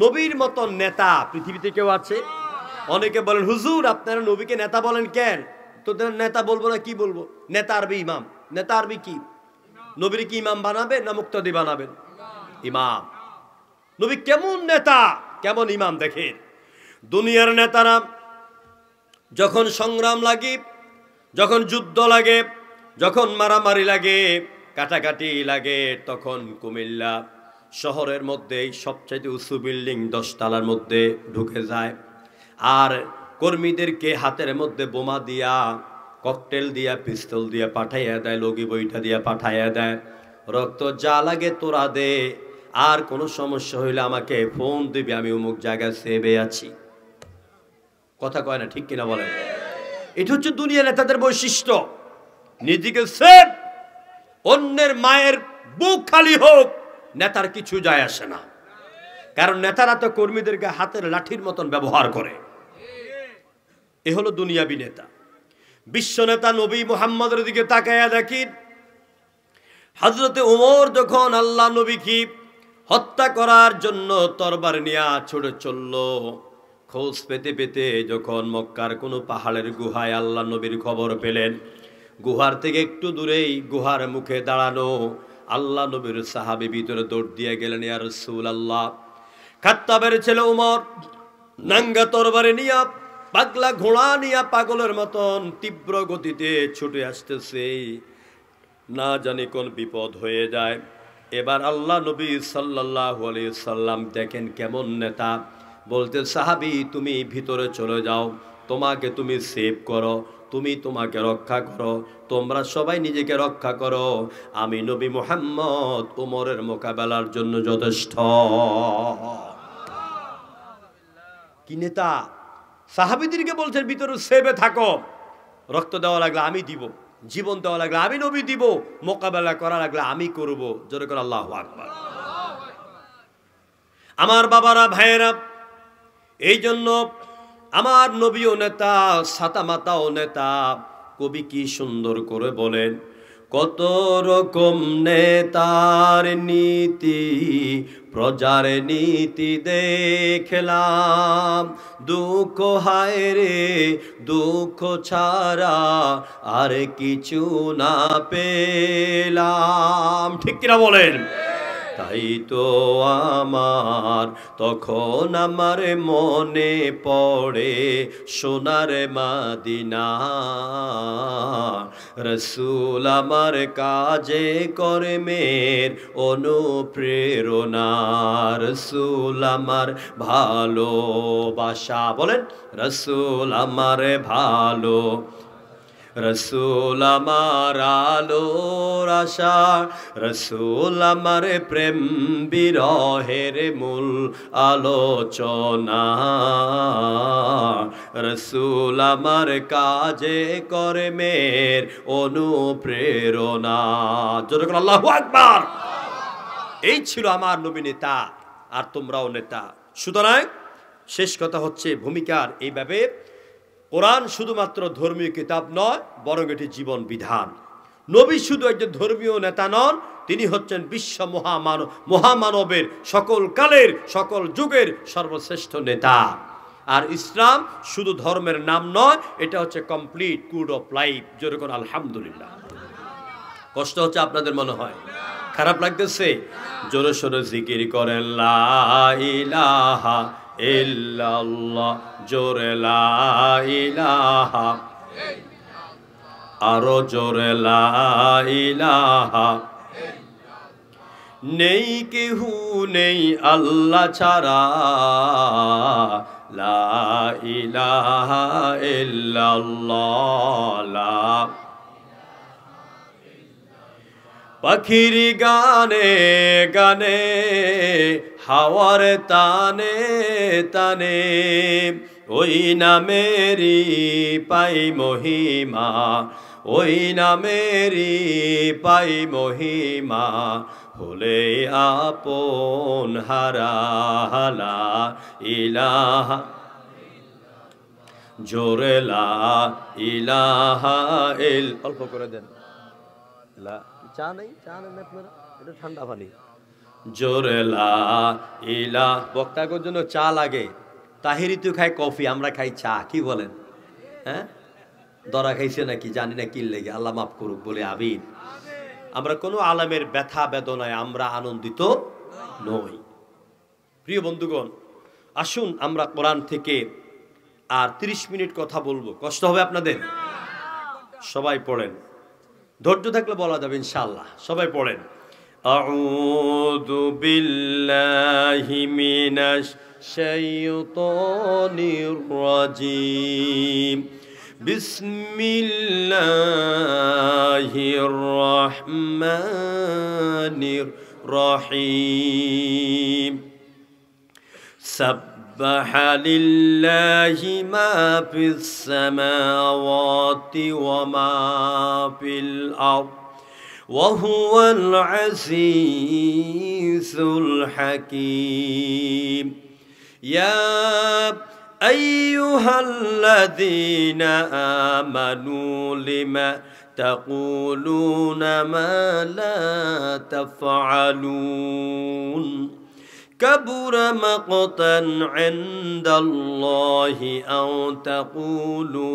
নবীর মতন নেতা পৃথিবীতে কেউ আছে? অনেকে বলেন হুজুর আপনারা নবীকে নেতা বলেন কেন? তো নেতা বলবো না কি বলবো? নেতা আরবি ইমাম। নেতা আরবি কি? নবীর কি ইমাম বানাবেন না মুক্তাদি বানাবেন? ইমাম। নবী কেমন নেতা, কেমন ইমাম দেখেন। দুনিয়ার নেতারা যখন সংগ্রাম লাগে, যখন যুদ্ধ লাগে, যখন মারামারি লাগে, কাটাকাটি লাগে, তখন কুমিল্লা শহরের মধ্যে সবচেয়ে উঁচু বিল্ডিং 10 তলার মধ্যে ঢুকে যায় আর কর্মীদেরকে হাতের মধ্যে বোমা দিয়া, ককটেল দিয়া, পিস্তল দিয়া পাঠাইয়া দেয়, লগি বইটা দিয়া পাঠাইয়া দেয়। রক্ত যা লাগে তোরা দে, আর কোনো সমস্যা হইলে আমাকে ফোন দিবি, আমি অমুক জায়গায় সেভে আছি। কথা কয় না? ঠিক কিনা বলেন? এটা হচ্ছে দুনিয়া নেতাদের বৈশিষ্ট্য। নিজেকে সেভ, অন্যের মায়ের বুক খালি হোক, নেতার কিছু যায় আসে না। কারণ নেতারা তো কর্মীদেরকে হাতের লাঠির মতন ব্যবহার করে। এ হলো দুনিয়াবি নেতা। বিশ্ব নেতা নবী মুহাম্মদের দিকে তাকায়া দেখি, হযরতে ওমর যখন আল্লাহ নবীকে হত্যা করার জন্য তরবার নিয়ে ছুটে চলল, খোঁজ পেতে পেতে যখন মক্কার কোনো পাহাড়ের গুহায় আল্লাহ নবীর খবর পেলেন, গুহার থেকে একটু দূরেই গুহার মুখে দাঁড়ানো আল্লাহ নবীর সাহাবী ভিতরে দৌড় দিয়ে গেলেন, ইয়া রাসূলুল্লাহ খাত্তাবের ছেলে উমর নাঙ্গা তরবারি নিয়া পাগলা ঘোড়া নিয়া পাগলের মতন তীব্র গতিতে ছুটে আসতেছে, না জানি কোন বিপদ হয়ে যায়। এবার আল্লাহ নবী সাল্লাল্লাহু আলাইহি সাল্লাম দেখেন কেমন নেতা, বলতে সাহাবী তুমি ভিতরে চলে যাও, তোমাকে তুমি সেভ করো, তুমি তোমাকে রক্ষা করো, তোমরা সবাই নিজেকে রক্ষা করো, আমি নবী মুহাম্মদ উমরের মোকাবেলার জন্য যথেষ্ট। কি নেতা! সাহাবীদেরকে বলছেন ভিতরে সেভে থাকো, রক্ত দেওয়া লাগলে আমি দিব, জীবন দেওয়া লাগলে আমি নবী দিব, মোকাবেলা করা লাগলে আমি করব। জোরে করে আল্লাহু আকবার। আমার বাবারা, ভাইয়েরা, এই জন্য আমার নবীও নেতা, সাতা মাতাও নেতা। কবি কি সুন্দর করে বলেন, কত রকম নেতার নীতি প্রজার নীতি দেখলাম, দুঃখ হায় রে দুঃখ ছাড়া আর কিছু না পেলাম। ঠিক কিনা বলেন? তাই তো তখন আমার মনে পড়ে সোনার মাদিনা, রসুল আমার কাজে কর্মের অনুপ্রেরণা, রসুল আমার ভালোবাসা। বলেন, রসুল আমার ভালো, রসুল আমার আলোর আশা, রসুল আমার প্রেম বিরহের মূল আলোচনা, রসুল আমার কাজে কর্মের অনুপ্রেরণা। জোরে করে আল্লাহু আকবার। এই ছিল আমার নবী নেতা, আর তোমরাও নেতা। সুতরাং শেষ কথা হচ্ছে, ভূমিকার এইভাবে কোরআন শুধুমাত্র ধর্মীয় কিতাব নয়, বরং এটি জীবন বিধান। নবী শুধু একজন ধর্মীয় নেতা নন, তিনি হচ্ছেন বিশ্ব মহামানবের সকল কালের সকল যুগের সর্বশ্রেষ্ঠ নেতা। আর ইসলাম শুধু ধর্মের নাম নয়, এটা হচ্ছে কমপ্লিট কোড অফ লাইফ। যেরকম আলহামদুলিল্লাহ। কষ্ট হচ্ছে আপনাদের মনে হয়? খারাপ লাগতেছে? জোরে সোরে জিকির করেন লা ইলাহা ইল্লাল্লাহ, জোরে লা ইলাহা, আরো জোরে লা ইলাহা। নেই কেহু নেই আল্লাহ ছাড়া, লা ইলাহা ইল্লাল্লাহ। পাখির গানে গানে, হাওয়ার তানে তানে, ওই নামেরই পাই মহিমা, ওই নামেরই পাই মহিমা, হলে আপন হারালা ইলাহা, জোরে লা ইলাহা ইল। অল্প করে দেন। চা নেই? চা নেন আপনারা? এটা ঠান্ডা পানি। জোরে লা ইলাহা। বক্তার জন্য চা লাগে, তাহিরি তো খায় কফি, আমরা খাই চা। কি বলেন? হ্যাঁ, দরা খাইছে নাকি জানি না, কি লেগে, আল্লাহ মাফ করুক বলে আমিন। আমরা কোনো আলেমের ব্যথা বেদনায় আমরা আনন্দিত নই। প্রিয় বন্ধুগণ, আসুন আমরা কোরআন থেকে আর 30 মিনিট কথা বলবো। কষ্ট হবে আপনাদের? সবাই পড়েন, ধৈর্য থাকলে বলা যাবে ইনশাআল্লাহ। সবাই পড়েন। আউযু বিল্লাহি মিনাশ শাইতানির রাজিম, বিসমিল্লাহির রহমানির রহিম। সাব্বাহা লিল্লাহি মা ফিস সামাওয়াতি ওয়া মা ফিল আরদ ওয়া হুয়াল আজিজুল হাকীম। ইয়া আইয়ুহাল্লাযীনা আমানু লিমা তাকুলুনা মা লা তাফআলুন, কাবুরা মাকতান ইনদাল্লাহি আও তাকুলু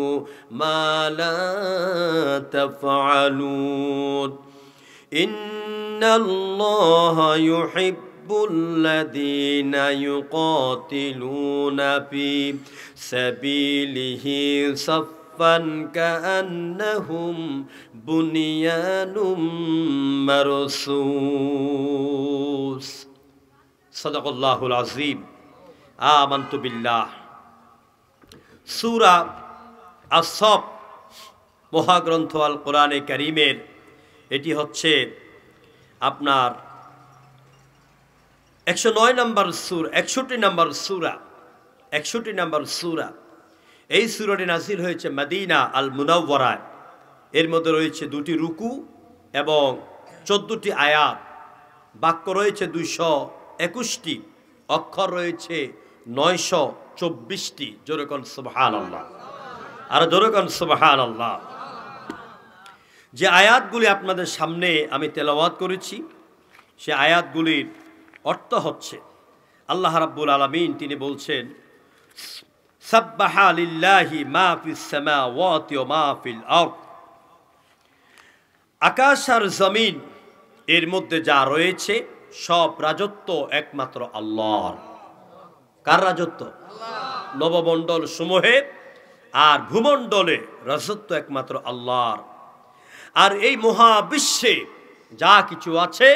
মা লা তাফআলুন, ইন্নাল্লাহা ইউহিব্বু ইউহিব্বুল্লাযীনা ইউকাতিলুনা ফী সাবিলিহি সাফফান কাআন্নাহুম বুনিয়ানুম মারসুস। সাদাকাল্লাহুল আযীম। আমানতু বিল্লাহ। সূরা আস-সফ মহাগ্রন্থ আল কোরআনে কারীমের এটি হচ্ছে আপনার 109 নম্বর সূরা, 61 নম্বর সূরা, 61 নম্বর সূরা। এই সূরাটি নাযিল হয়েছে মদিনা আল মুনাওয়ারায়। এর মধ্যে রয়েছে 2টি রুকু এবং 14টি আয়াত। বাক্য রয়েছে 221টি, অক্ষর রয়েছে 924টি। জোরে কোন সুবহানাল্লাহ, আর জোরে কোন সুবহানাল্লাহ। যে আয়াতগুলি আপনাদের সামনে আমি তেলাওয়াত করেছি, সে আয়াতগুলির অর্থ হচ্ছে আল্লাহ রাব্বুল আলামিন তিনি বলছেন, সাব্বাহা লিল্লাহি মা ফিস সামাওয়াতি ওয়া মা ফিল আরদ। আকাশ আর জমিন এর মধ্যে যা রয়েছে সব রাজত্ব একমাত্র আল্লাহর। কার রাজত্ব? নবমণ্ডল সমূহে আর ভূমণ্ডলে রাজত্ব একমাত্র আল্লাহর। আর এই মহাবিশ্বে যা কিছু আছে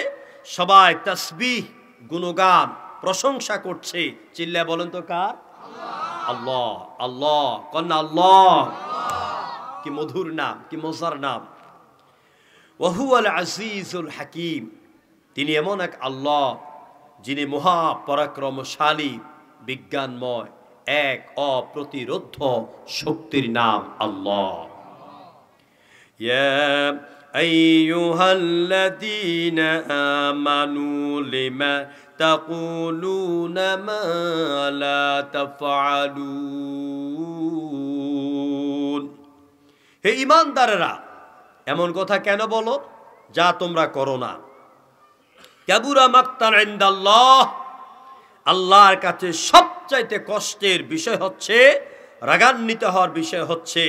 সবাই তাসবিহ, গুণগান, প্রশংসা করছে। চিল্লায় বলেন তো কার? আল্লাহ। আল্লাহ কন্যা আল্লাহ, কি মধুর নাম, কি মজার নাম। ওয়াহুয়াল আজিজুল হাকিম, তিনি এমন এক আল্লাহ যিনি মহাপরাক্রমশালী, বিজ্ঞানময়, এক অপ্রতিরোধ্য শক্তির নাম আল্লাহ। ইয়া আইয়ুহাল্লাযীনা আমানু লিমা তাকুলুনা মা লা তাফআলুন। হে ঈমানদারেরা, এমন কথা কেন বলো যা তোমরা করো না। কাবুরা মাকতান ইনদাল্লাহ, আল্লাহর কাছে সবচাইতে কষ্টের বিষয় হচ্ছে, রাগান্বিত হওয়ার বিষয় হচ্ছে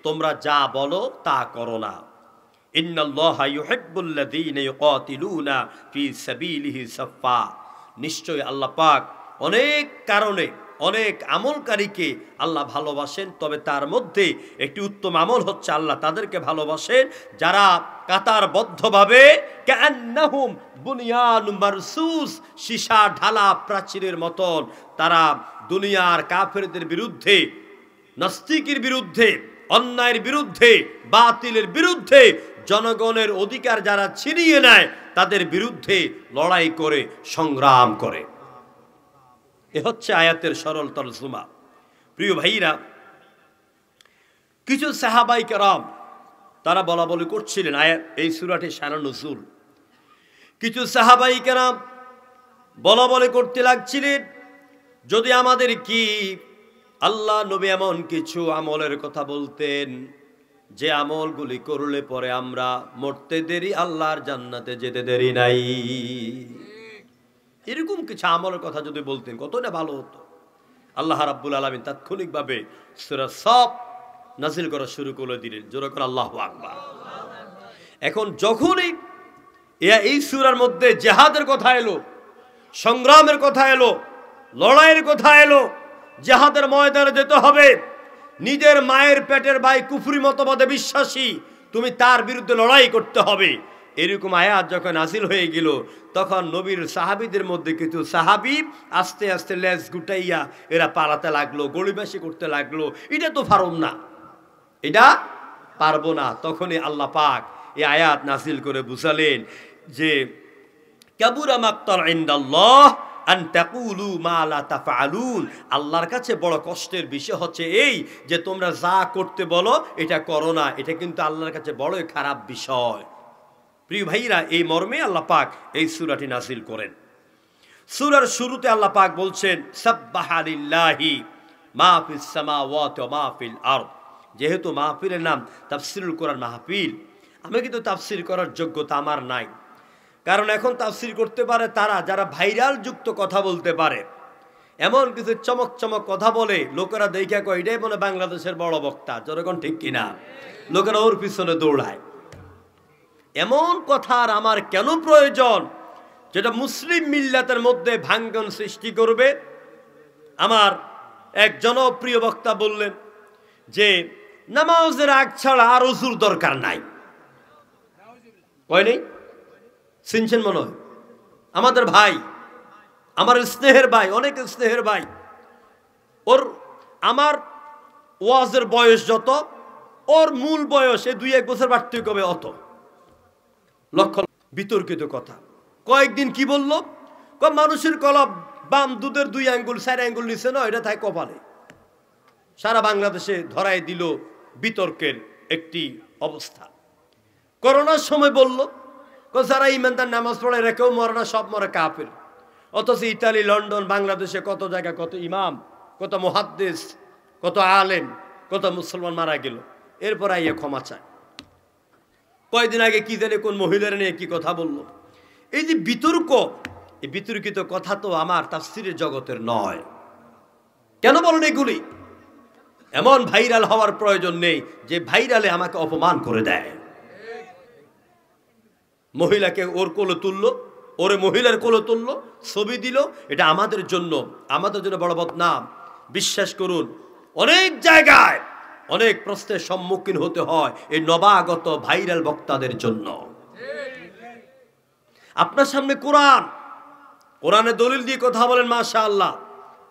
তোমরা যা বলো তা করো না। ইন্নাল্লাহা ইউহিব্বুল্লাযীনা ইউকাতিলুনা ফী সাবিলিহি সাফফা। নিশ্চয়ই আল্লাহ পাক অনেক কারণে অনেক আমলকারীকে আল্লাহ ভালোবাসেন, তবে তার মধ্যে একটি উত্তম আমল হচ্ছে আল্লাহ তাদেরকে ভালোবাসেন যারা কাতারবদ্ধভাবে কান্নাহুম বুনিয়ানুম মারসুস, সীসা ঢালা প্রাচীরের মতন তারা দুনিয়ার কাফেরদের বিরুদ্ধে, নাস্তিকের বিরুদ্ধে, অন্যায়ের বিরুদ্ধে, বাতিলের বিরুদ্ধে, জনগণের অধিকার যারা ছিনিয়ে নেয় তাদের বিরুদ্ধে লড়াই করে, সংগ্রাম করে। এ হচ্ছে আয়াতের সরল তরজমা। প্রিয় ভাইরা, কিছু সাহাবায়ে কেরাম তারা বলা বলি করছিলেন আয়াত এই সূরাটি শানুন নুজুল। কিছু সাহাবায়ে কেরাম বলা বলি করতে লাগছিলেন, যদি আমাদের কি আল্লাহ নবী এমন কিছু আমলের কথা বলতেন যে আমলগুলি করলে পরে আমরা মরতে দেরি, আল্লাহর জান্নাতে যেতে দেরি নাই। এরকম কিছু আমলের কথা যদি বলতেন কতটা ভালো হতো। আল্লাহ রাব্বুল আলামিন তাৎক্ষণিকভাবে সূরা সফ নাযিল করা শুরু করে দিলেন। জোরে করে আল্লাহু আকবার। এখন যখনই এই সূরার মধ্যে জিহাদের কথা এলো, সংগ্রামের কথা এলো, লড়াইয়ের কথা এলো, জিহাদের ময়দানে যেতে হবে, নিজের মায়ের পেটের ভাই কুফরি মতবাদে বিশ্বাসী, তুমি তার বিরুদ্ধে লড়াই করতে হবে, এরকম আয়াত যখন নাযিল হয়ে গেল, তখন নবীর সাহাবীদের মধ্যে কিছু সাহাবী আস্তে আস্তে লেজ গুটাইয়া এরা পালাতে লাগলো, গড়িবাসি করতে লাগলো, এটা তো পারব না, এটা পারবো না। তখনই আল্লাহ পাক এই আয়াত নাযিল করে বুঝালেন যে কাবুরা মাকতান ইনদাল্লাহ আন তাকুলু মা লা তাফআলুন। আল্লাহর কাছে বড় কষ্টের বিষয় হচ্ছে এই যে তোমরা যা করতে বলো এটা করো না, এটা কিন্তু আল্লাহর কাছে বড়ই খারাপ বিষয়। প্রিয় ভাইরা, এই মর্মে আল্লাহ পাক এই সূরাটি নাযিল করেন। সূরার শুরুতে আল্লাহ পাক বলছেন সাব্বাহা লিল্লাহি মা ফিস সামাওয়াতি ওয়া মা ফিল আরদ। যেহেতু মাহফিলের নাম তাফসীরুল কোরআন মাহফিল, আমি কিন্তু তাফসীর করার যোগ্যতা আমার নাই, কারণ এখন তাফসীর করতে পারে তারা যারা ভাইরাল যুক্ত কথা বলতে পারে, এমন কিছু চমক চমক কথা বলে লোকেরা দেখে কয় এটাই মনে বাংলাদেশের বড় বক্তা। যখন ঠিক কিনা, লোকেরা ওর পিছনে দৌড়ায়। এমন কথার আমার কেন প্রয়োজন যেটা মুসলিম মিল্লাতের মধ্যে ভাঙ্গন সৃষ্টি করবে। আমার এক জনপ্রিয় বক্তা বললেন যে নামাজের আগ ছাড়া আর ওযুর দরকার নাই। কয় নেই? শুনছেন মনে হয়? আমাদের ভাই, আমার স্নেহের ভাই, অনেক স্নেহের ভাই, ওর আমার ওয়াজের বয়স যত, ওর মূল বয়স এই 2-1 বছর পার্থক্য হবে অত। লক্ষ্য বিতর্কিত কথা। কয়েকদিন কি বলল? মানুষের কলব বাম দুধের 2 আঙ্গুল 4 আঙ্গুল নিচে না, এটা তাই কপালে। সারা বাংলাদেশে ধরাই দিল বিতর্কের একটি অবস্থা। করোনার সময় বলল যারা ইমানদার নামাজ পড়ে রেখেও মরে না, সব মরে কাফের। অথচ ইতালি, লন্ডন, বাংলাদেশে কত জায়গা, কত ইমাম, কত মুহাদ্দিস, কত আলেম, কত মুসলমান মারা গেল। এরপর আইয়ে ক্ষমা চায়। কয়েকদিন আগে কি জানে কোন মহিলার নিয়ে কি কথা বলল। এই যে বিতর্ক, এই বিতর্কিত কথা তো আমার তাফসীরের জগতের নয়। কেন বলেন এগুলি? এমন ভাইরাল হওয়ার প্রয়োজন নেই যে ভাইরালে আমাকে অপমান করে দেয়। মহিলাকে ওর কোলে তুললো, ওরে মহিলার কোলে তুললো, ছবি দিল, এটা আমাদের জন্য বড় বদনাম। বিশ্বাস করুন, অনেক জায়গায় অনেক প্রশ্নের সম্মুখীন হতে হয় এই নবাগত ভাইরাল বক্তাদের জন্য। আপনার সামনে কোরআনে দলিল দিয়ে কথা বলেন, মাশাআল্লাহ,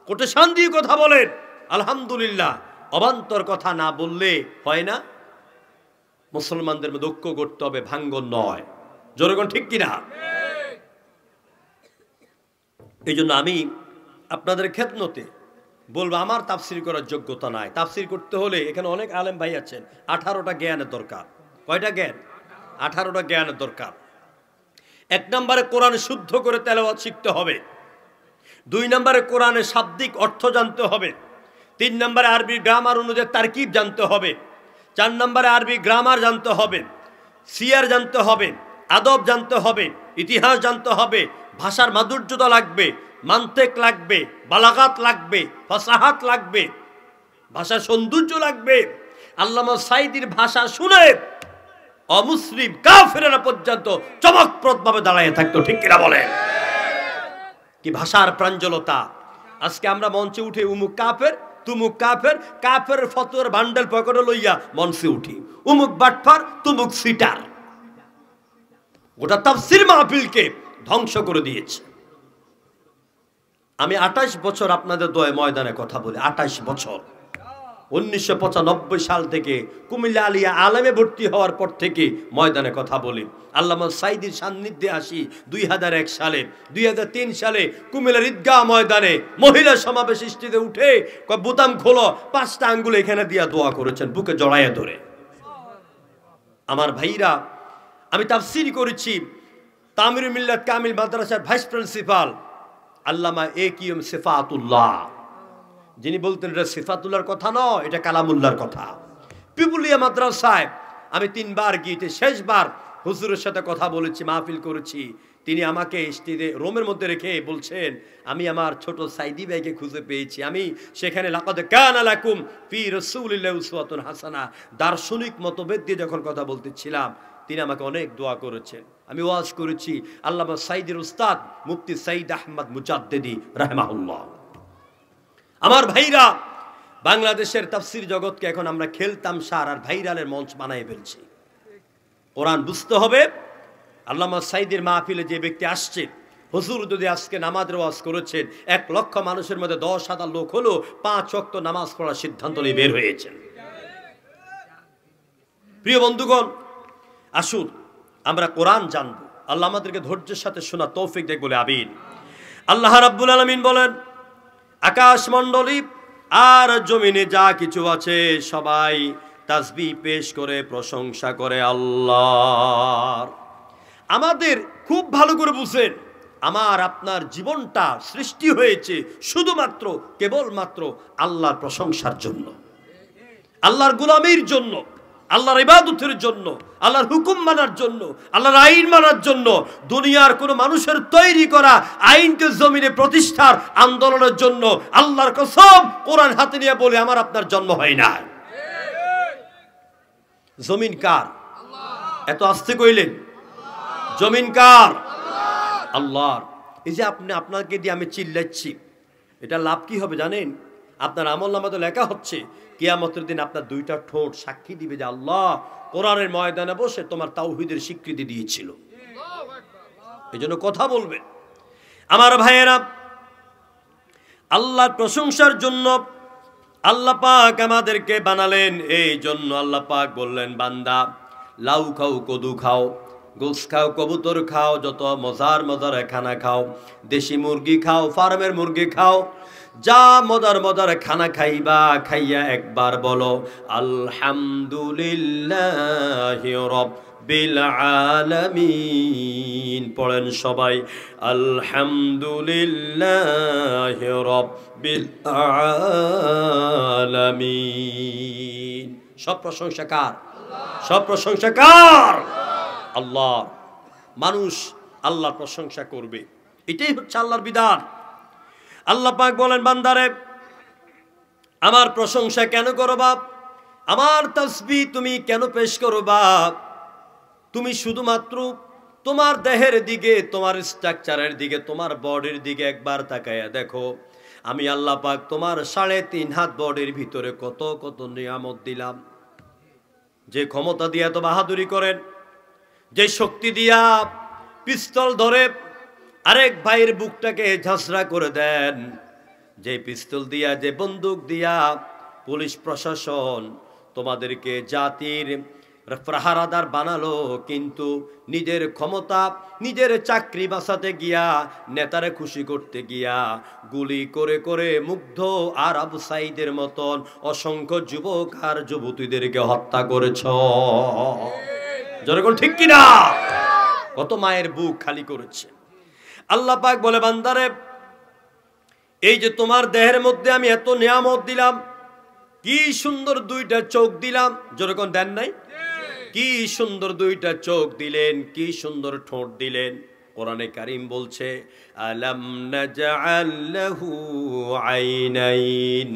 কোটেশন দিয়ে কথা বলেন, আলহামদুলিল্লাহ। অবান্তর কথা না বললে হয় না। মুসলমানদের মধ্যে ঐক্য করতে হবে, ভাঙ্গন নয়। জনগণ ঠিক কিনা? এই জন্য আমি আপনাদের খেদমতে বলবো, আমার তাফসির করার যোগ্যতা নাই। তাফসির করতে হলে এখানে অনেক আলেম ভাই আছেন, 18টা জ্ঞানের দরকার। কয়টা জ্ঞান? 18টা জ্ঞানের দরকার। 1 নম্বরে কোরআন শুদ্ধ করে তেলাওয়াত শিখতে হবে। 2 নম্বরে কোরআনের শাব্দিক অর্থ জানতে হবে। 3 নম্বরে আরবি গ্রামার অনুযায়ী তারকিব জানতে হবে। 4 নম্বরে আরবি গ্রামার জানতে হবে, সিয়ার জানতে হবে, আদব জানতে হবে, ইতিহাস জানতে হবে, ভাষার মাধুর্যতা লাগবে, মান্তেক লাগবে, বালাগাত লাগবে, ফাসাহাত লাগবে, ভাষার সৌন্দর্য লাগবে। আল্লামা সাঈদীর ভাষা শুনে অমুসলিম কাফেরেরা পর্যন্ত চমকপ্রদভাবে দাঁড়িয়ে থাকতো। ঠিক কিনা বলে? কি ভাষার প্রাঞ্জলতা! আজকে আমরা মঞ্চে উঠে উমুক কাফের, তুমুক কাফের, কাফের ফতোয়ার বান্ডেল পকেটে লইয়া মঞ্চে উঠি, উমুক বাটফার, তুমুক সিটার। গোটা তাফসীর মাহফিলকে ধ্বংস করে দিয়েছে। আমি 28 বছর আপনাদের দোয়ায় ময়দানে কথা বলি। 28 বছর। 1995 সাল থেকে কুমিল্লা আলিয়া আলেমে ভর্তি হওয়ার পর থেকে ময়দানে কথা বলি। আল্লামা সাঈদীর সান্নিধ্যে আসি 2001 সালে। 2003 সালে কুমিল্লার ঈদগাহ ময়দানে মহিলা সমাবেশ স্টেজে উঠে বোতাম খোলো, 5টা আঙ্গুল এখানে দিয়া দোয়া করেছেন, বুকে জড়াইয়া ধরে। আমার ভাইরা, আমি তাফসীর করেছি। তামিরুল মিল্লাত কামিল মাদ্রাসার ভাইস প্রিন্সিপাল আল্লামা একিউম সিফাতুল্লাহ, যিনি বলতেন এটা সিফাতুল্লাহর কথা নয়, এটা কালামুল্লাহর কথা। পিপুলিয়া মাদ্রাসায় আমি 3 বার গিয়েছি। শেষবার হুজুরের সাথে কথা বলেছি, মাহফিল করেছি। তিনি আমাকে স্টেজে রোমের মধ্যে রেখে বলছেন, আমি আমার ছোট সাইদি ভাইকে খুঁজে পেয়েছি। আমি সেখানে লাকাদ কানা লাকুম ফি রাসূলিল্লাহি উসওয়াতুন হাসানা দার্শনিক মতভেদ দিয়ে যখন কথা বলতেছিলাম, তিনি আমাকে অনেক দোয়া করেছেন। আমি ওয়াজ করেছি আল্লামা সাঈদীর উস্তাদ মুফতি সাঈদ আহমদ মুজাদ্দিদি রাহিমাহুল্লাহ। আমার ভাইরা, বাংলাদেশের তাফসীর জগৎকে এখন আমরা খেলতামশার আর ভাইরালের মঞ্চ বানাই ফেলছি। কোরআন বুঝতে হবে। আল্লামা সাঈদীর মাহফিলে যে ব্যক্তি আসছে, হুজুর যদি আজকে নামাজের ওয়াজ করেছেন, 1 লক্ষ মানুষের মধ্যে 10,000 লোক হলো 5 ওয়াক্ত নামাজ পড়ার সিদ্ধান্ত নিয়ে বের হয়েছেন। প্রিয় বন্ধুগণ, আসুন আমরা কোরআন জানবো। আল্লাহ আমাদেরকে ধৈর্যের সাথে শোনা তৌফিক দেখ বলে আমিন। আল্লাহ রাব্বুল আলামিন বলেন, আকাশমণ্ডলী আর জমিনে যা কিছু আছে সবাই তাসবিহ পেশ করে প্রশংসা করে আল্লাহর। আমাদের খুব ভালো করে বুঝেন, আমার আপনার জীবনটা সৃষ্টি হয়েছে শুধুমাত্র কেবলমাত্র আল্লাহর প্রশংসার জন্য, আল্লাহর গোলামির জন্য, আল্লাহর ইবাদতের জন্য, আল্লাহর হুকুম মানার জন্য, আল্লাহর আইন মানার জন্য। দুনিয়ার কোন মানুষের তৈরি করা আইনকে জমিনে প্রতিষ্ঠার আন্দোলনের জন্য আল্লাহর কসম কোরআন হাতে নিয়ে বলে আমার আপনার জন্ম হয় না। জমিন কার? এত আস্তে কইলেন? জমিন কার? আল্লাহর। এই যে আপনাকে দিয়ে আমি চিল্লাচ্ছি, এটা লাভ কি হবে জানেন? আপনার আমলনামায় তো লেখা হচ্ছে কিয়ামতের দিন আপনার দুইটা ঠোঁট সাক্ষী দিবে যে আল্লাহ কোরআনের ময়দানে বসে তোমার তাওহীদের স্বীকৃতি দিয়েছিল। এই জন্য কথা বলবেন আমার ভাইয়েরা। আল্লাহর প্রশংসার জন্য আল্লাহ পাক আমাদেরকে বানালেন, এই জন্য আল্লাহ পাক বললেন বান্দা লাউ খাও, কদু খাও, গোস খাও, কবুতর খাও, যত মজার মজার খানা খাও, দেশি মুরগি খাও, ফার্মের মুরগি খাও, যা মজার মজার খানা খাইবা, খাইয়া একবার বলো আলহামদুলিল্লাহি রাব্বিল আলামিন। পড়েন সবাই আলহামদুলিল্লাহি রাব্বিল আলামিন। সব প্রশংসা কার? সব প্রশংসা কার? আল্লাহ। মানুষ আল্লাহর প্রশংসা করবে, এটাই হচ্ছে আল্লাহর বিধান। আল্লাহ পাক বলেন বান্দারে আমার প্রশংসা কেন করবা, আমার তাসবিহ তুমি কেন পেশ করবা? তুমি শুধুমাত্র তোমার দেহের দিকে, তোমার স্ট্রাকচারের দিকে, তোমার বডির দিকে একবার তাকায়া দেখো। আমি আল্লাহ পাক তোমার 3.5 হাত বডির ভিতরে কত কত নিয়ামত দিলাম। যে ক্ষমতা দিয়ে এত বাহাদুরি করেন, যে শক্তি দিয়া পিস্তল ধরে আরেক ভাইয়ের বুকটাকে ঝাঁসরা করে দেন, যে পিস্তল দিয়া, যে বন্দুক দিয়া পুলিশ প্রশাসন তোমাদেরকে জাতির প্রহারাদার বানালো, কিন্তু নিজের ক্ষমতা, নিজের চাকরি বাঁচাতে গিয়া, নেতারে খুশি করতে গিয়া গুলি করে করে মুগ্ধ আর আবু সাইদের মতন অসংখ্য যুবক আর যুবতীদেরকে হত্যা করেছ। যখন ঠিক কিনা? কত মায়ের বুক খালি করেছে। আল্লাহ পাক বলে বান্দারে এই যে তোমার দেহের মধ্যে আমি এত নিয়ামত দিলাম, কি সুন্দর 2টা চোখ দিলাম, যেরকম দেন নাই? কি সুন্দর 2টা চোখ দিলেন, কি সুন্দর ঠোঁট দিলেন। কোরআনে কারীম বলছে আলাম নাজআল লাহু আইনাইন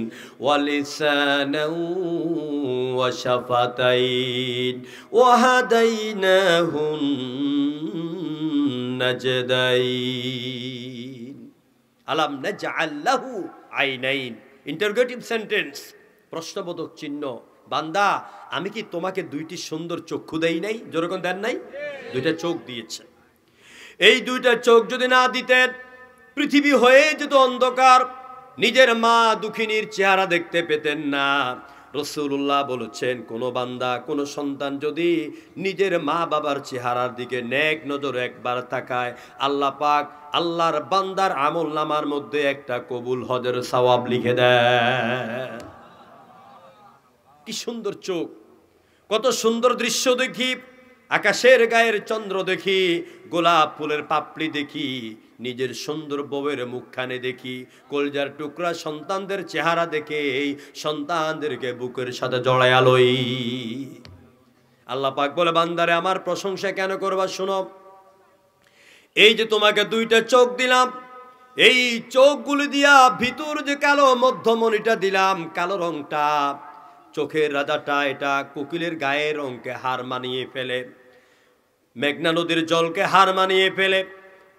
ওয়া লিসানান ওয়া শাফাতাইন ওয়া হাদাইনাহুন নাজদাইন। আলাম নাজআল লাহু আইনাইন, ইন্টারোগেটিভ সেন্টেন্স, প্রশ্নবোধক চিহ্ন। বান্দা আমি কি তোমাকে 2টি সুন্দর চক্ষু দেই নাই? যেরকম দেন নাই? 2টা চোখ দিয়েছে। এই 2টা চোখ যদি না দিতেন পৃথিবী হয়ে যেত অন্ধকার, নিজের মা দুঃখিনীর চেহারা দেখতে পেতেন না। রাসূলুল্লাহ বলেছেন কোন বান্দা, কোন সন্তান যদি নিজের মা বাবার চেহারার দিকে নেক নজর একবার তাকায়, আল্লাহ পাক আল্লাহর বান্দার আমলনামার মধ্যে একটা কবুল হজের সওয়াব লিখে দেয়। কি সুন্দর চোখ, কত সুন্দর দৃশ্য দেখি, আকাশের গায়ের চন্দ্র দেখি, গোলাপ ফুলের পাপড়ি দেখি, নিজের সুন্দর বউয়ের মুখখানে দেখি, কলজার টুকরা সন্তানদের চেহারা দেখে এই সন্তানদেরকে বুকের সাথে জড়ায় আলোই। আল্লাহ পাক বলে বান্দারে আমার প্রশংসা কেন করবা? শোনো, এই যে তোমাকে 2টা চোখ দিলাম, এই চোখগুলি দিয়া ভিতর যে কালো মধ্যমণিটা দিলাম, কালো রংটা, চোখের রাজাটা, এটা কোকিলের গায়ের রংকে হার মানিয়ে ফেলে, মেঘনা নদীর জলকে হার মানিয়ে ফেলে।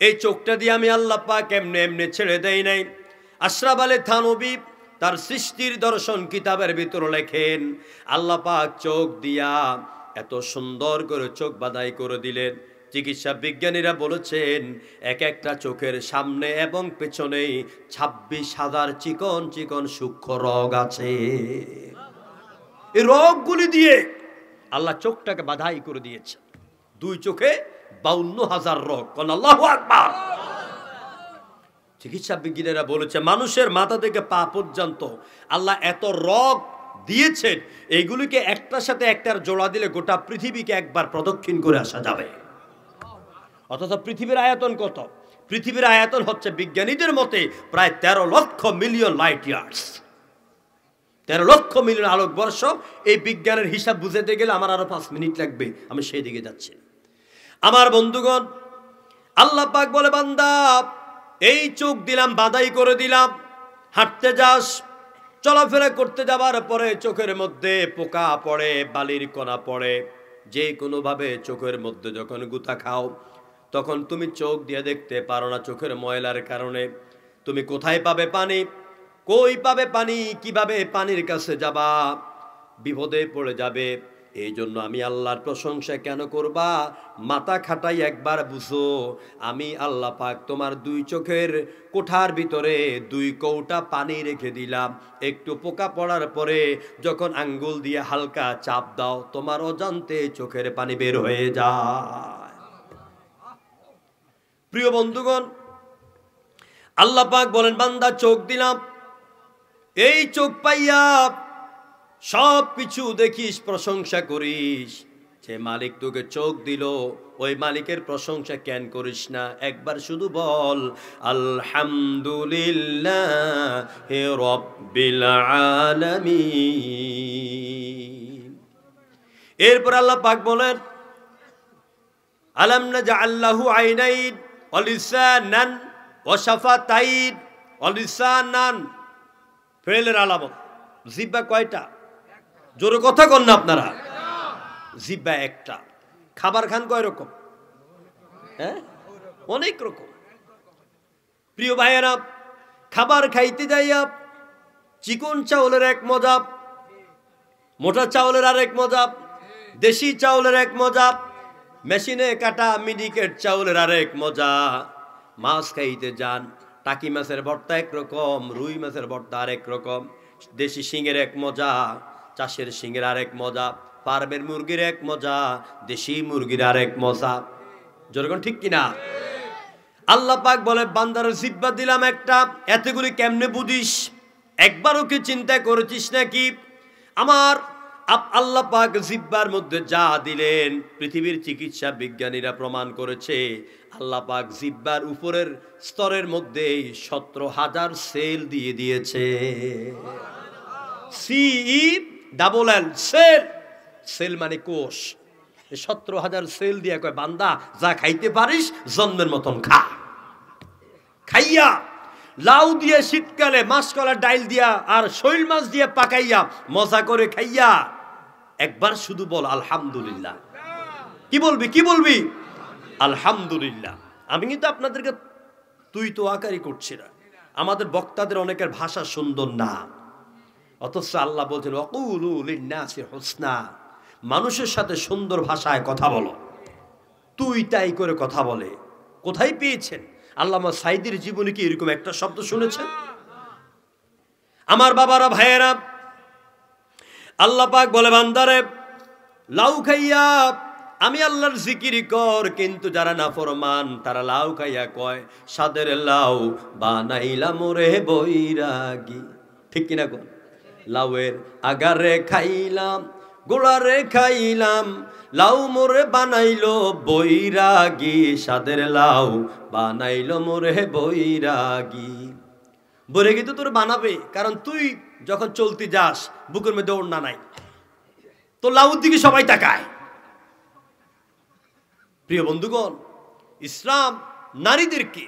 এই চোখটা দিয়ে আমি আল্লাহ পাক এমনি এমনি ছেড়ে দেই নাই। আশরাফ আলী থানভী তার সৃষ্টির দর্শন কিতাবের ভিতর লেখেন আল্লাহ পাক চোখ দিয়া এত সুন্দর করে চোখ বাঁধাই করে দিলেন। চিকিৎসা বিজ্ঞানীরা বলেছেন এক একটা চোখের সামনে এবং পেছনেই 26,000 চিকন চিকন সূক্ষ্ম রগ আছে। এই রগগুলি দিয়ে আল্লাহ চোখটাকে বাঁধাই করে দিয়েছে। 2 চোখে 52,000 রগ। আল্লাহু আকবার। চিকিৎসা বিজ্ঞানীরা বলেছে মানুষের মাথা থেকে পা পর্যন্ত আল্লাহ এত রগ দিয়েছেন, এইগুলিকে একটার সাথে একটার জোড়া দিলে গোটা পৃথিবীকে একবার প্রদক্ষিণ করে আসা যাবে। অথচ পৃথিবীর আয়তন কত? পৃথিবীর আয়তন হচ্ছে বিজ্ঞানীদের মতে প্রায় 13 লক্ষ মিলিয়ন লাইট ইয়ার্স। 13 লক্ষ মিলিয়ন আলোকবর্ষ। এই বিজ্ঞানের হিসাব বুঝতে গেলে আমার আরো 5 মিনিট লাগবে, আমি সেই দিকে যাচ্ছি। আমার বন্ধুগণ, আল্লাহ পাক বলে বান্দা এই চোখ দিলাম, বাঁধাই করে দিলাম, হাঁটতে যাস, চলাফেরা করতে যাবার পরে চোখের মধ্যে পোকা পড়ে, বালির কণা পড়ে, যে কোনোভাবে চোখের মধ্যে যখন গুতা খাও তখন তুমি চোখ দিয়ে দেখতে পারো না চোখের ময়লার কারণে। তুমি কোথায় পাবে পানি, কই পাবে পানি, কিভাবে পানির কাছে যাবা, বিপদে পড়ে যাবে। এই জন্য আমি আল্লাহর প্রশংসা কেন করবা? মাথা খাটাই একবার বুঝো, আমি আল্লাহ পাক তোমার দুই চোখের কোঠার ভিতরে দুই কৌটা পানি রেখে দিলাম। একটু পোকা পড়ার পরে যখন আঙ্গুল দিয়ে হালকা চাপ দাও, তোমার অজান্তে চোখের পানি বের হয়ে যায়। প্রিয় বন্ধুগণ, আল্লাহ পাক বলেন, বান্দা চোখ দিলাম, এই চোখ পাইয়া সব কিছু দেখিস, প্রশংসা করিস। যে মালিক তোকে চোখ দিল, ওই মালিকের প্রশংসা কেন করিস না? একবার শুধু বল আলহামদুলিল্লাহি রাব্বিল আলামিন। এরপর আল্লাহ পাক বলেন, আলাম নাজআল লাহু আইনাইন ওয়া লিসানান ওয়া শাফাতাইন ওয়া লিসানান। ফেলের আলামত, জিহ্বা কয়টা? জোরে কথা কন না আপনারা। জিহ্বা একটা। খাবার খান কয় রকম? হ্যাঁ, অনেক রকম। প্রিয় ভাইয়েরা, খাবার খাইতে যাইয়া চিকন চাউলের এক মজা, মোটা চাউলের আরেক মজা, দেশি চাউলের এক মজা, মেশিনে কাটা মিনিকেট চাউলের আরেক মজা। মাছ খাইতে যান, টাকি মাছের ভর্তা একরকম, রুই মাছের ভর্তা আরেক রকম, দেশি শিঙের এক মজা, চাষের শিঙের আরেক মজা, ফার্মের মুরগির এক মজা, দেশি মুরগির আরেক মজা। যেরকম ঠিক কিনা? আল্লাহ পাক বলে, বান্দার জিহ্বা দিলাম একটা, এতগুলি কেমনে বুঝিস? একবারও কি চিন্তা করেছিস নাকি? আমার আল্লাহ পাক জিহ্বার মধ্যে যা দিলেন, পৃথিবীর চিকিৎসা বিজ্ঞানীরা প্রমাণ করেছে আল্লাহ পাক জিহ্বার উপরের স্তরের মধ্যে 17,000 সেল দিয়ে দিয়েছে। CELL, sell. সেল মানে কোষ। 17,000 সেল দিয়ে কয়, বান্দা যা খাইতে পারিস জন্মের মতন খা। খাইয়া লাউ দিয়ে শীতকালে, মাসকলা ডাইল দিয়া আর শৈল মাছ দিয়ে পাকাইয়া মজা করে খাইয়া একবার শুধু বল আলহামদুলিল্লাহ। কি বলবি? কি বলবি? আলহামদুলিল্লাহ। আমি কিন্তু আপনাদেরকে তুই তো আকারই করছি না। আমাদের বক্তাদের অনেকের ভাষা সুন্দর না, অথচ আল্লাহ বলছেন ওয়াকুলু লিন্নাসি হুসনা, মানুষের সাথে সুন্দর ভাষায় কথা বলো। তুই তাই করে কথা বলে কোথায় পেয়েছেন? আল্লামা সাইদির জীবনে কি এরকম একটা শব্দ শুনেছেন? আমার বাবারা, ভাইয়েরা, আল্লাহ পাক বলে, বান্দারে লাউ খাইয়া আমি আল্লাহর জিকির কর, কিন্তু যারা নাফরমান তারা লাউ খাইয়া কয় সাদের লাউ বানাইলাম রে বৈরাগী। ঠিক কিনা কোন? লাউয়ের আগারে খাইলাম, গোড়ারে খাইলাম, লাউ মোরে বানাইলো বৈরাগী, সাদের লাউ বানাইলো মোরে বৈরাগী। বৈরাগী তো তোর বানাবে, কারণ তুই যখন চলতে যাস বুকের মধ্যে ওড়না নাই, তো লাউর দিকে সবাই তাকায়। প্রিয় বন্ধুগণ, ইসলাম নারীদেরকে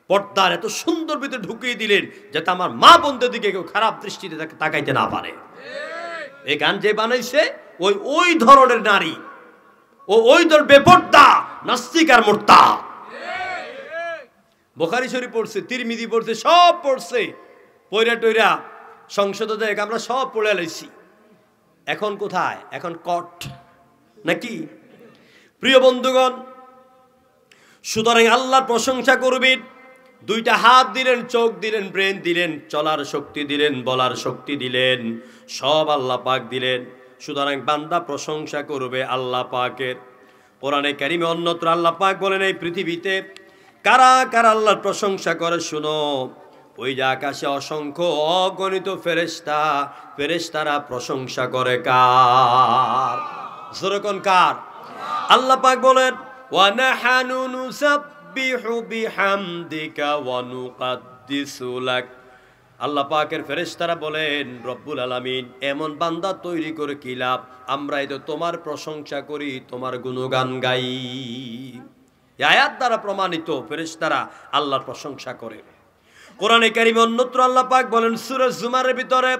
পর্দার এত সুন্দর ভিতরে ঢুকিয়ে দিলেন যাতে আমার মা বোনদের দিকে কেউ খারাপ দৃষ্টিতে তাকাইতে না পারে। এই গান যে বানাইছে ওই ধরনের নারী, ওই ধর বেপর্দা, নাস্তিক আর মুরতাদ। বুখারী শরীফ পড়ছে, তিরমিজি পড়ছে, সব পড়ছে, পয়রা টয়রা সংসদে দেখ আমরা সব পড়ে লাইছি। এখন কোথায়? এখন কট নাকি? প্রিয় বন্ধুগণ, সুতরাং আল্লাহর প্রশংসা করবেন। দুইটা হাত দিলেন, চোখ দিলেন, ব্রেন দিলেন, চলার শক্তি দিলেন, বলার শক্তি দিলেন, সব আল্লাহ পাক দিলেন। সুতরাং বান্দা প্রশংসা করবে আল্লাহ পাকের। কোরআনে কারিমে অন্যত্র আল্লাহ পাক বলেন, এই পৃথিবীতে কারা কারা আল্লাহর প্রশংসা করে শুনো। ওই যে আকাশে অসংখ্য অগণিত ফেরেশতা, ফেরেশতারা প্রশংসা করে কার? যেরকম কার? আল্লাহ পাক বলেন, ওয়া নাহানু নুসাব্বিহু বিহামদিকা ওয়া নুকাদ্দিসু লাক। আল্লাহ পাকের ফেরেশতারা বলেন, রব্বুল আলামিন এমন বান্দা তৈরি করে কি লাভ, আমরা এই তো তোমার প্রশংসা করি, তোমার গুণগান গাই। আয়াত দ্বারা প্রমাণিত ফেরেশতারা আল্লাহর প্রশংসা করে। কোরআনে কারিমে অন্যত্র আল্লাহ পাক বলেন সূরা জুমারের ভিতরে,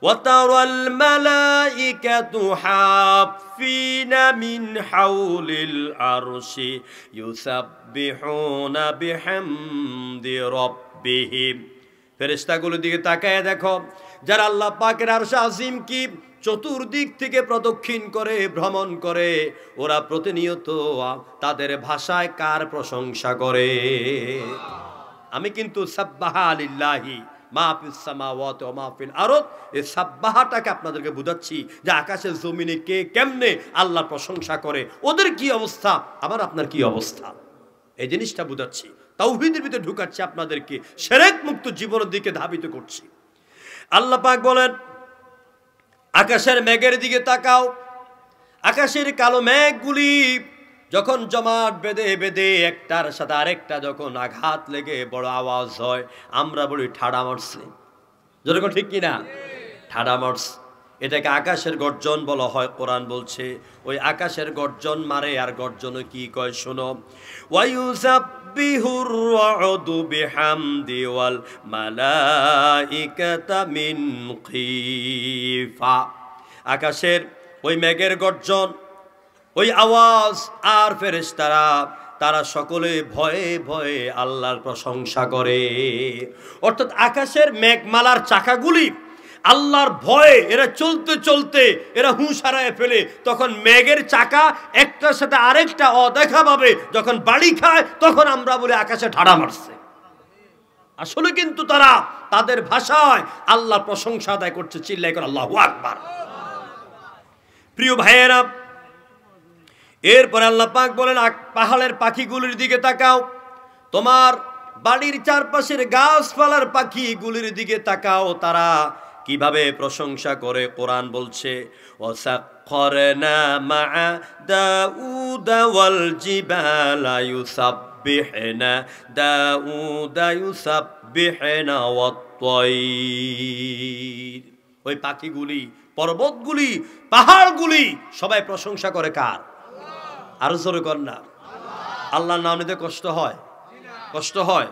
وترى الملائكة حافين من حول العرش يسبحون بحمد ربهم ফেরেশতাগুলোর দিকে তাকায় দেখো যারা আল্লাহ পাকের আরশ আজিম কি চতুর্দিক থেকে প্রদক্ষিণ করে ভ্রমণ করে ওরা প্রতিনিয়ত তাদের ভাষায় কার প্রশংসা করে আমি কিন্তু সাব্বাহা লিল্লাহি মা ফিস সামাওয়াতি ওয়া মা ফিল আরদ এই সাব্বাহাটাকে আপনাদেরকে বুঝাচ্ছি যে আকাশের জমিনে কে কেমনে আল্লাহর প্রশংসা করে ওদের কি অবস্থা আমার আপনার কি অবস্থা এই জিনিসটা বুঝাচ্ছি তাওহীদের ভিতরে ঢুকাচ্ছি আপনাদেরকে শিরক মুক্ত জীবনের দিকে ধাবিত করছি আল্লাহ পাক বলেন আকাশের মেঘের দিকে তাকাও আকাশের কালো মেঘগুলি যখন জমাট বেঁধে বেঁধে একটার সাথে আরেকটা যখন আঘাত লেগে বড় আওয়াজ হয় আমরা বলি ঠাডা মারছে যেরকম ঠিক কিনা ঠাডা মারছে এটাকে আকাশের গর্জন বলা হয় কোরআন বলছে ওই আকাশের গর্জন মারে আর গর্জনে কি কয় শোনো ওয়ায়ুসাব্বিহুর রাউদু বিহামদি ওয়াল মালাইকাতা মিন খিফা আকাশের ওই মেঘের গর্জন ওই আওয়াজ আর ফেরেশতারা তারা সকলে ভয়ে ভয়ে আল্লাহর প্রশংসা করে অর্থাৎ আকাশের মেঘমালার চাকাগুলি আল্লাহর ভয়ে এরা চলতে চলতে এরা হুঁশ হারায় ফেলে তখন মেঘের চাকা একটার সাথে আরেকটা অদেখা ভাবে যখন বাড়ি খায় তখন আমরা বলি আকাশে ঠাডা মারছে আসলে কিন্তু তারা তাদের ভাষায় আল্লাহর প্রশংসা আদায় করছে চিল্লাই করে আল্লাহু আকবার প্রিয় ভাইয়েরা এরপর আল্লাহ পাক বলেন পাহাড়ের পাখিগুলির দিকে তাকাও তোমার বাড়ির চারপাশের গাছপালার পাখিগুলির দিকে তাকাও তারা কিভাবে প্রশংসা করে কোরআন বলছে ওয়াসাখখারনা মা দাউদা ওয়াল জিবালা ইউসাব্বিহনা দাউদা ইউসাব্বিহনা ওয়াত-তায়র ওই পাখিগুলি পর্বতগুলি পাহাড়গুলি সবাই প্রশংসা করে কার আরো জোরে কর না আল্লাহর নাম নিতে কষ্ট হয় কষ্ট হয়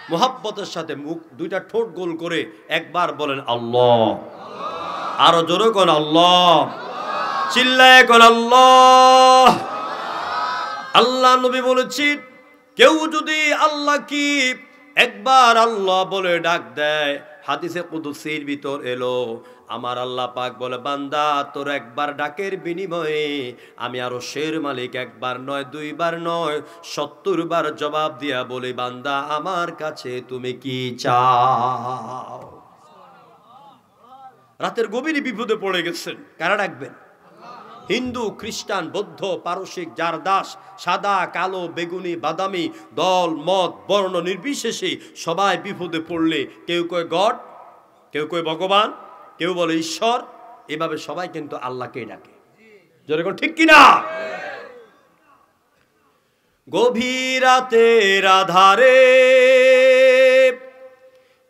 মোহাব্বতের সাথে মুখ দুইটা ঠোঁট গোল করে একবার বলেন আল্লাহ আরো জোরে কোন আল্লাহ চিল্লায় কোন আল্লাহ আল্লাহ নবী বলেছেন কেউ যদি আল্লাহ কি একবার আল্লাহ বলে ডাক দেয় হাদিসে কুদসির ভিতর এলো আমার আল্লাহ পাক বলে বান্দা তোর একবার ডাকের বিনিময়ে আমি আরো শের মালিক একবার নয় দুইবার নয় ৭০ বার জবাব দিয়া বলি বান্দা আমার কাছে তুমি কি চাও রাতের গভীরে বিপদে পড়ে গেছেন কারা ডাকবেন হিন্দু খ্রিস্টান বৌদ্ধ পারসিক জারদাস সাদা কালো বেগুনি বাদামি দল মত বর্ণ নির্বিশেষে সবাই বিপদে পড়লে কেউ কয় গড কেউ কয় ভগবান কেউ বলে ঈশ্বর এভাবে সবাই কিন্তু আল্লাহকে ডাকে যেরকম ঠিক কিনা গভীর রাতের আধারে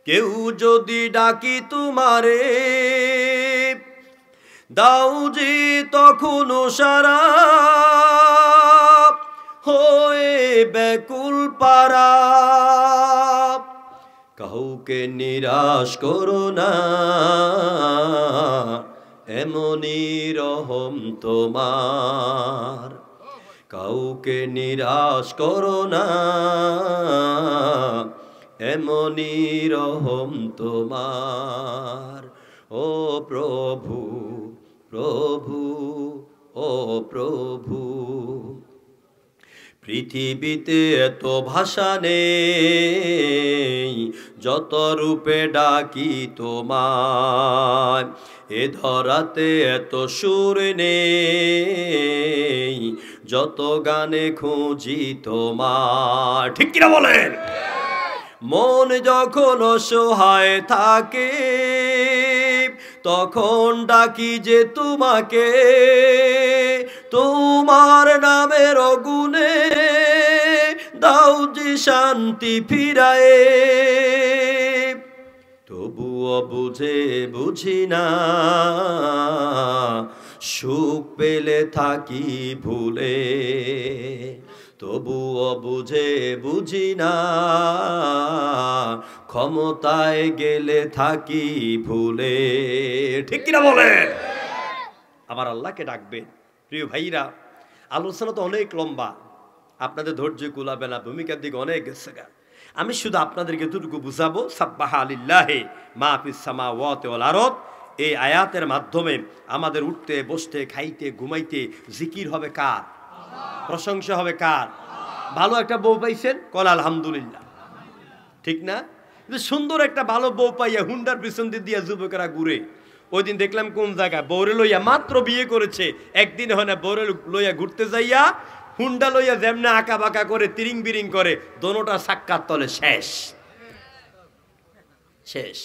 কেউ যদি ডাকি তোমারে দাও যে তখন সারা হয়ে ব্যাকুল পারা কাউকে নিরাশ করো না এমনই রহম তোমার কাউকে নিরাশ করো না এমনই রহম তোমার ও প্রভু প্রভু ও প্রভু পৃথিবীতে এত ভাষা নেই যত রূপে ডাকি তোমায় এ ধরাতে এত সুর নেই যত গানে খুঁজি তোমার ঠিক কিনা বলেন মন যখন অসহায় থাকে তখন ডাকি যে তোমাকে তোমার নামের গুণে দাও যে শান্তি ফিরায়ে তবুও বুঝি না সুখ পেলে থাকি ভুলে তবুও বুঝে বুঝি না, ক্ষমতায় গেলে থাকি ভুলে। ঠিক কিনা বলেন? আমার আল্লাহকে ডাকবেন। প্রিয় ভাইরা, আলোচনা তো অনেক লম্বা, আপনাদের ধৈর্য কুলাবে না, ভূমিকার দিকে অনেক গেছে গা। আমি শুধু আপনাদেরকে এতটুকু বুঝাবো, সাব্বাহা লিল্লাহি মা ফিস সামাওয়াতি ওয়াল আরদ। এই আয়াতের মাধ্যমে আমাদের উঠতে বসতে খাইতে ঘুমাইতে জিকির হবে কার? প্রশংসা হবে কার? ভালো একটা বউ পাইছেন, কল আলহামদুলিল্লাহ। ঠিক না? সুন্দর একটা ভালো বউ পাইয়া হুন্ডার পিছন দিয়ে যুবকেরা ঘুরে। ওই দিন দেখলাম কোন জায়গায় বউরে লইয়া, মাত্র বিয়ে করেছে, একদিন হয় না, বউরে লইয়া ঘুরতে যাইয়া হুন্ডা লইয়া যেমনে আঁকা বাঁকা করে তিরিং বিরিং করে, দোনোটা সাক্ষাৎ তলে শেষ শেষ।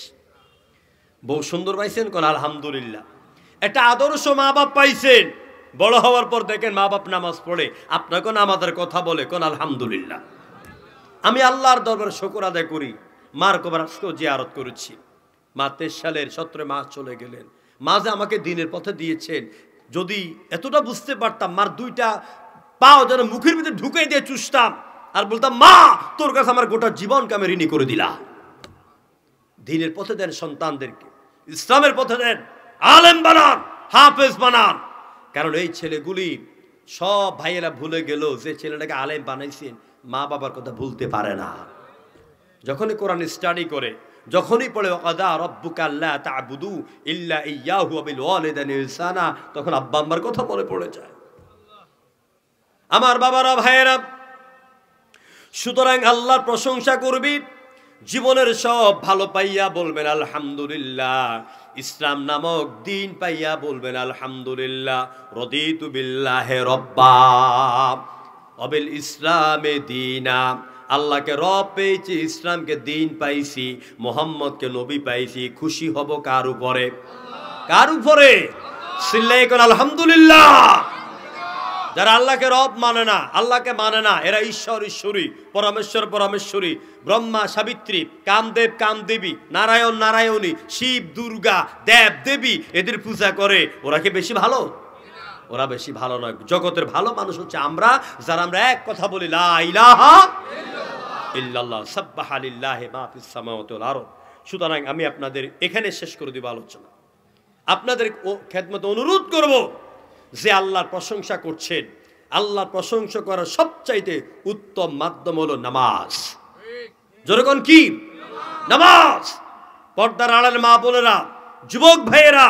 বউ সুন্দর পাইছেন, কোন আলহামদুলিল্লাহ। একটা আদর্শ মা বাপ পাইছেন, বড় হওয়ার পর দেখেন মা বাপ নামাজ পড়ে, আপনাকে নামাজের কথা বলে, কোন আলহামদুলিল্লাহ। আমি আল্লাহর দরবারে শুকর আদায় করি, মার কবর আজকেও জিয়ারত করেছি। মা 23 সালের 17 মাস চলে গেলেন। মা যে আমাকে দিনের পথে দিয়েছেন, যদি এতটা বুঝতে পারতাম, মার দুইটা পাও যেন মুখের ভিতরে ঢুকে দিয়ে চুষতাম আর বলতাম, মা তোর কাছে আমার গোটা জীবনকে আমি ঋণী করে দিলাম। দিনের পথে দেন সন্তানদেরকে, ইসলামের পথে দেন, আলেম বানান, হাফেজ বানান। কারণ এই ছেলেগুলি সব ভাইয়েরা ভুলে গেল যে ছেলেটাকে আলেম বানাইছেন মা বাবার কথা ভুলতে পারে না। যখনই কোরআন স্টাডি করে, যখনই পড়ে ওয়াকাদা রাব্বুকা আল্লা তা'বুদু ইল্লা ইয়্যাহু ওয়া বিল ওয়ালিদাইনি ইহসানা, তখন আব্বা আম্মার কথা মনে পড়ে যায়। আমার বাবারা, ভাইয়েরা, সুতরাং আল্লাহর প্রশংসা করবি, জীবনের সব ভালো পাইয়া বলবেন আলহামদুলিল্লাহ। ইসলাম নামক দিন পাইয়া বলবেন আলহামদুলিল্লাহ। রদিতু বিল্লাহি রাব্বা ওয়া বিল ইসলামে দীনা। আল্লাহকে রব পেয়েছি, ইসলামকে দিন পাইছি, মুহাম্মদকে নবী পাইছি। খুশি হব কার উপরে? কার উপরে? সিল্লাই কোন আলহামদুলিল্লাহ। যারা আল্লাহকে রব মানে না, আল্লাহকে মানে না, এরা ঈশ্বর ঈশ্বরী, পরমেশ্বর পরমেশ্বরী, ব্রহ্মা সাবিত্রী, কামদেব কামদেবী, নারায়ণ নারায়ণী, শিব দুর্গা, দেব দেবী, এদের পূজা করে। ওরা কি বেশি ভালো? ওরা বেশি ভালো নয়। জগতের ভালো মানুষ হচ্ছে আমরা, যারা আমরা এক কথা বলি, লা ইলাহা ইল্লাল্লাহ, সাব্বাহা লিল্লাহি মা ফিস সামাওয়াতি ওয়াল আরদ। সুতরাং আমি আপনাদের এখানে শেষ করে দিব আলোচনা। আপনাদের খেদমতে অনুরোধ করব, যে আল্লাহর প্রশংসা করছেন, আল্লাহর প্রশংসা করার সবচাইতে উত্তম মাধ্যম হলো নামাজ। যেরকম কি নামাজ। পর্দার আড়ালে মা বোনেরা, যুবক ভাইয়েরা,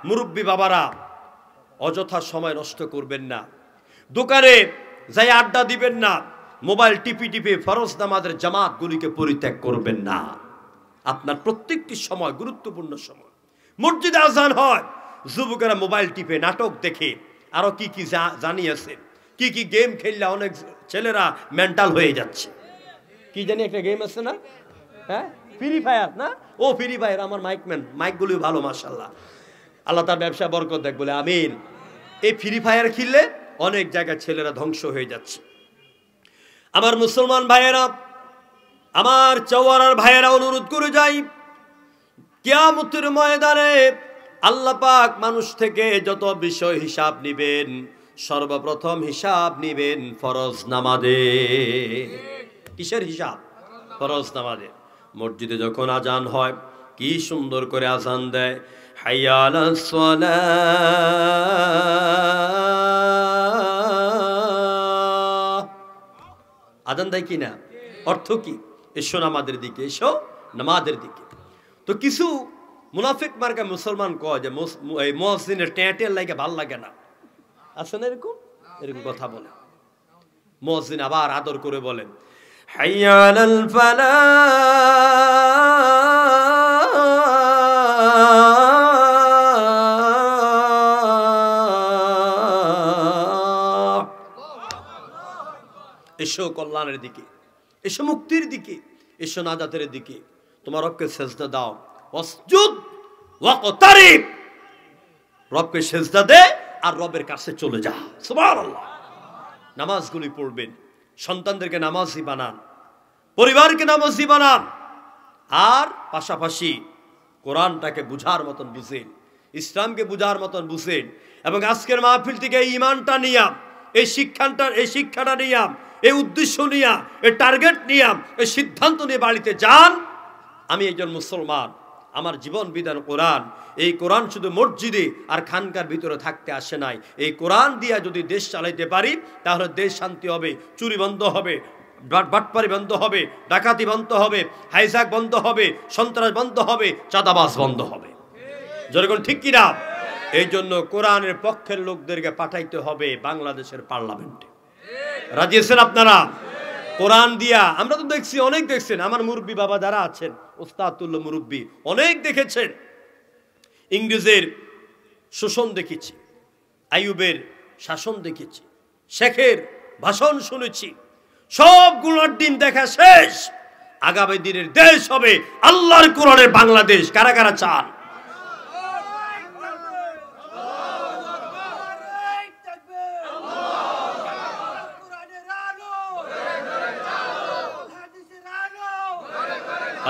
মুরব্বী বাবারা, অযথা সময় নষ্ট করবেন না, দোকানে যাই আড্ডা দিবেন না, মোবাইল টিপি টিপে ফরজ নামাজের জামাতগুলিকে পরিত্যাগ করবেন না। আপনার প্রত্যেকটি সময় গুরুত্বপূর্ণ সময়। মসজিদে আজান হয়, যুবকেরা মোবাইল টিপে নাটক দেখে, আরো কি কি জানিয়েছে, কি কি গেম খেললে অনেক ছেলেরা মেন্টাল হয়ে যাচ্ছে। কি জানি একটা গেম আছে না, হ্যাঁ, ফ্রি ফায়ার না? ও ফ্রি ফায়ার, আমার মাইকগুলি ভালো, মাশাআল্লাহ, আল্লাহ তার ব্যবসা বরকত দেখ বলে আমিন। এই ফ্রি ফায়ার খেললে অনেক জায়গায় ছেলেরা ধ্বংস হয়ে যাচ্ছে। আমার মুসলমান ভাইয়েরা, আমার চৌয়ারার ভাইয়েরা, অনুরোধ করে যাই, কিয়ামতের ময়দানে আল্লাহ পাক মানুষ থেকে যত বিষয় হিসাব নিবেন, সর্বপ্রথম হিসাব নিবেন ফরজ নামাজের। কিসের হিসাব? ফরজ নামাজের। মসজিদে যখন আজান হয়, কি সুন্দর করে আজান দেয়, হাইয়া আলাস সালাহ। আজান দেয় কি না? অর্থ কি? এসো নামাজের দিকে, এসো নামাজের দিকে। তো কিছু মুনাফিক মার্কা মুসলমান কয় যে মুয়াজ্জিনের টেঁটের লাগে ভাল লাগে না, আছে না এরকম? এরকম কথা বলে। মুয়াজ্জিন আবার আদর করে বলেন, হাইয়া আলাল ফালাহ, এসো কল্যাণের দিকে, এসো মুক্তির দিকে, এসো নাজাতের দিকে, তোমার রবকে সেজদা দাও, ওয়াসজুদ ওয়াকতারিব, রবকে সেজদা দে আর রবের কাছে চলে যা। সুবহানাল্লাহ। নামাজগুলি পড়বেন, সন্তানদেরকে নামাজি বানান, পরিবারকে নামাজি বানান, আর পাশাপাশি কোরআনটাকে বুঝার মতন বুঝেন, ইসলামকে বুঝার মতন বুঝেন। এবং আজকের মাহফিল থেকে এই ইমানটা নিয়াম, এই শিক্ষাটা নিয়াম এই উদ্দেশ্য নিয়ে, এই টার্গেট নিয়ে, এই সিদ্ধান্ত নিয়ে বাড়িতে যান, আমি একজন মুসলমান, আমার জীবন বিধান কোরআন। এই কোরআন শুধু মসজিদে আর খানকার ভিতরে থাকতে আসে নাই। এই কোরআন দিয়া যদি দেশ চালাইতে পারি তাহলে দেশ শান্তি হবে, চুরি বন্ধ হবে, বাটপারি বন্ধ হবে, ডাকাতি বন্ধ হবে, হাইজাক বন্ধ হবে, সন্ত্রাস বন্ধ হবে, চাঁদাবাজ বন্ধ হবে। যেরকম ঠিক কিনা? এই জন্য কোরআনের পক্ষের লোকদেরকে পাঠাইতে হবে বাংলাদেশের পার্লামেন্টে। রাজি আছেন আপনারা? কোরআন দিয়া আমরা তো দেখছি, অনেক দেখছেন, আমার মুরব্বী বাবা যারা আছেন, ওস্তাদুল্লাহ মুরব্বী, অনেক দেখেছেন। ইংরেজের শোষণ দেখেছি, আইয়ুবের শাসন দেখেছি, শেখের ভাষণ শুনেছি, সবগুলোর দিন দেখা শেষ। আগামী দিনের দেশ হবে আল্লাহর কোরআনের বাংলাদেশ। কারা কারা চান?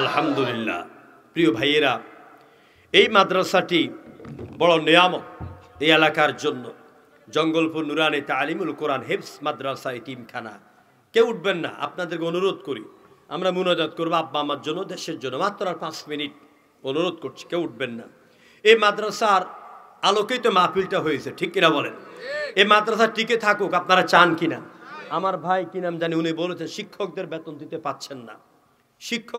আলহামদুলিল্লাহ। প্রিয় ভাইয়েরা, এই মাদ্রাসাটি বড় নিয়ামত এই এলাকার জন্য। জঙ্গলপুর নুরানি তালিমুল কোরআন হেফজ মাদ্রাসা এতিমখানা। কেউ উঠবেন না, আপনাদেরকে অনুরোধ করি। আমরা মুনাজাত করবো আব্বা আমার জন্য, দেশের জন্য, মাত্র আর 5 মিনিট অনুরোধ করছি, কেউ উঠবেন না। এই মাদ্রাসার আলোকেই তো মাহফিলটা হয়েছে, ঠিক কিনা বলেন? এই মাদ্রাসা টিকে থাকুক, আপনারা চান কিনা? আমার ভাই কি নাম জানি, উনি বলেছেন শিক্ষকদের বেতন দিতে পাচ্ছেন না। শিক্ষক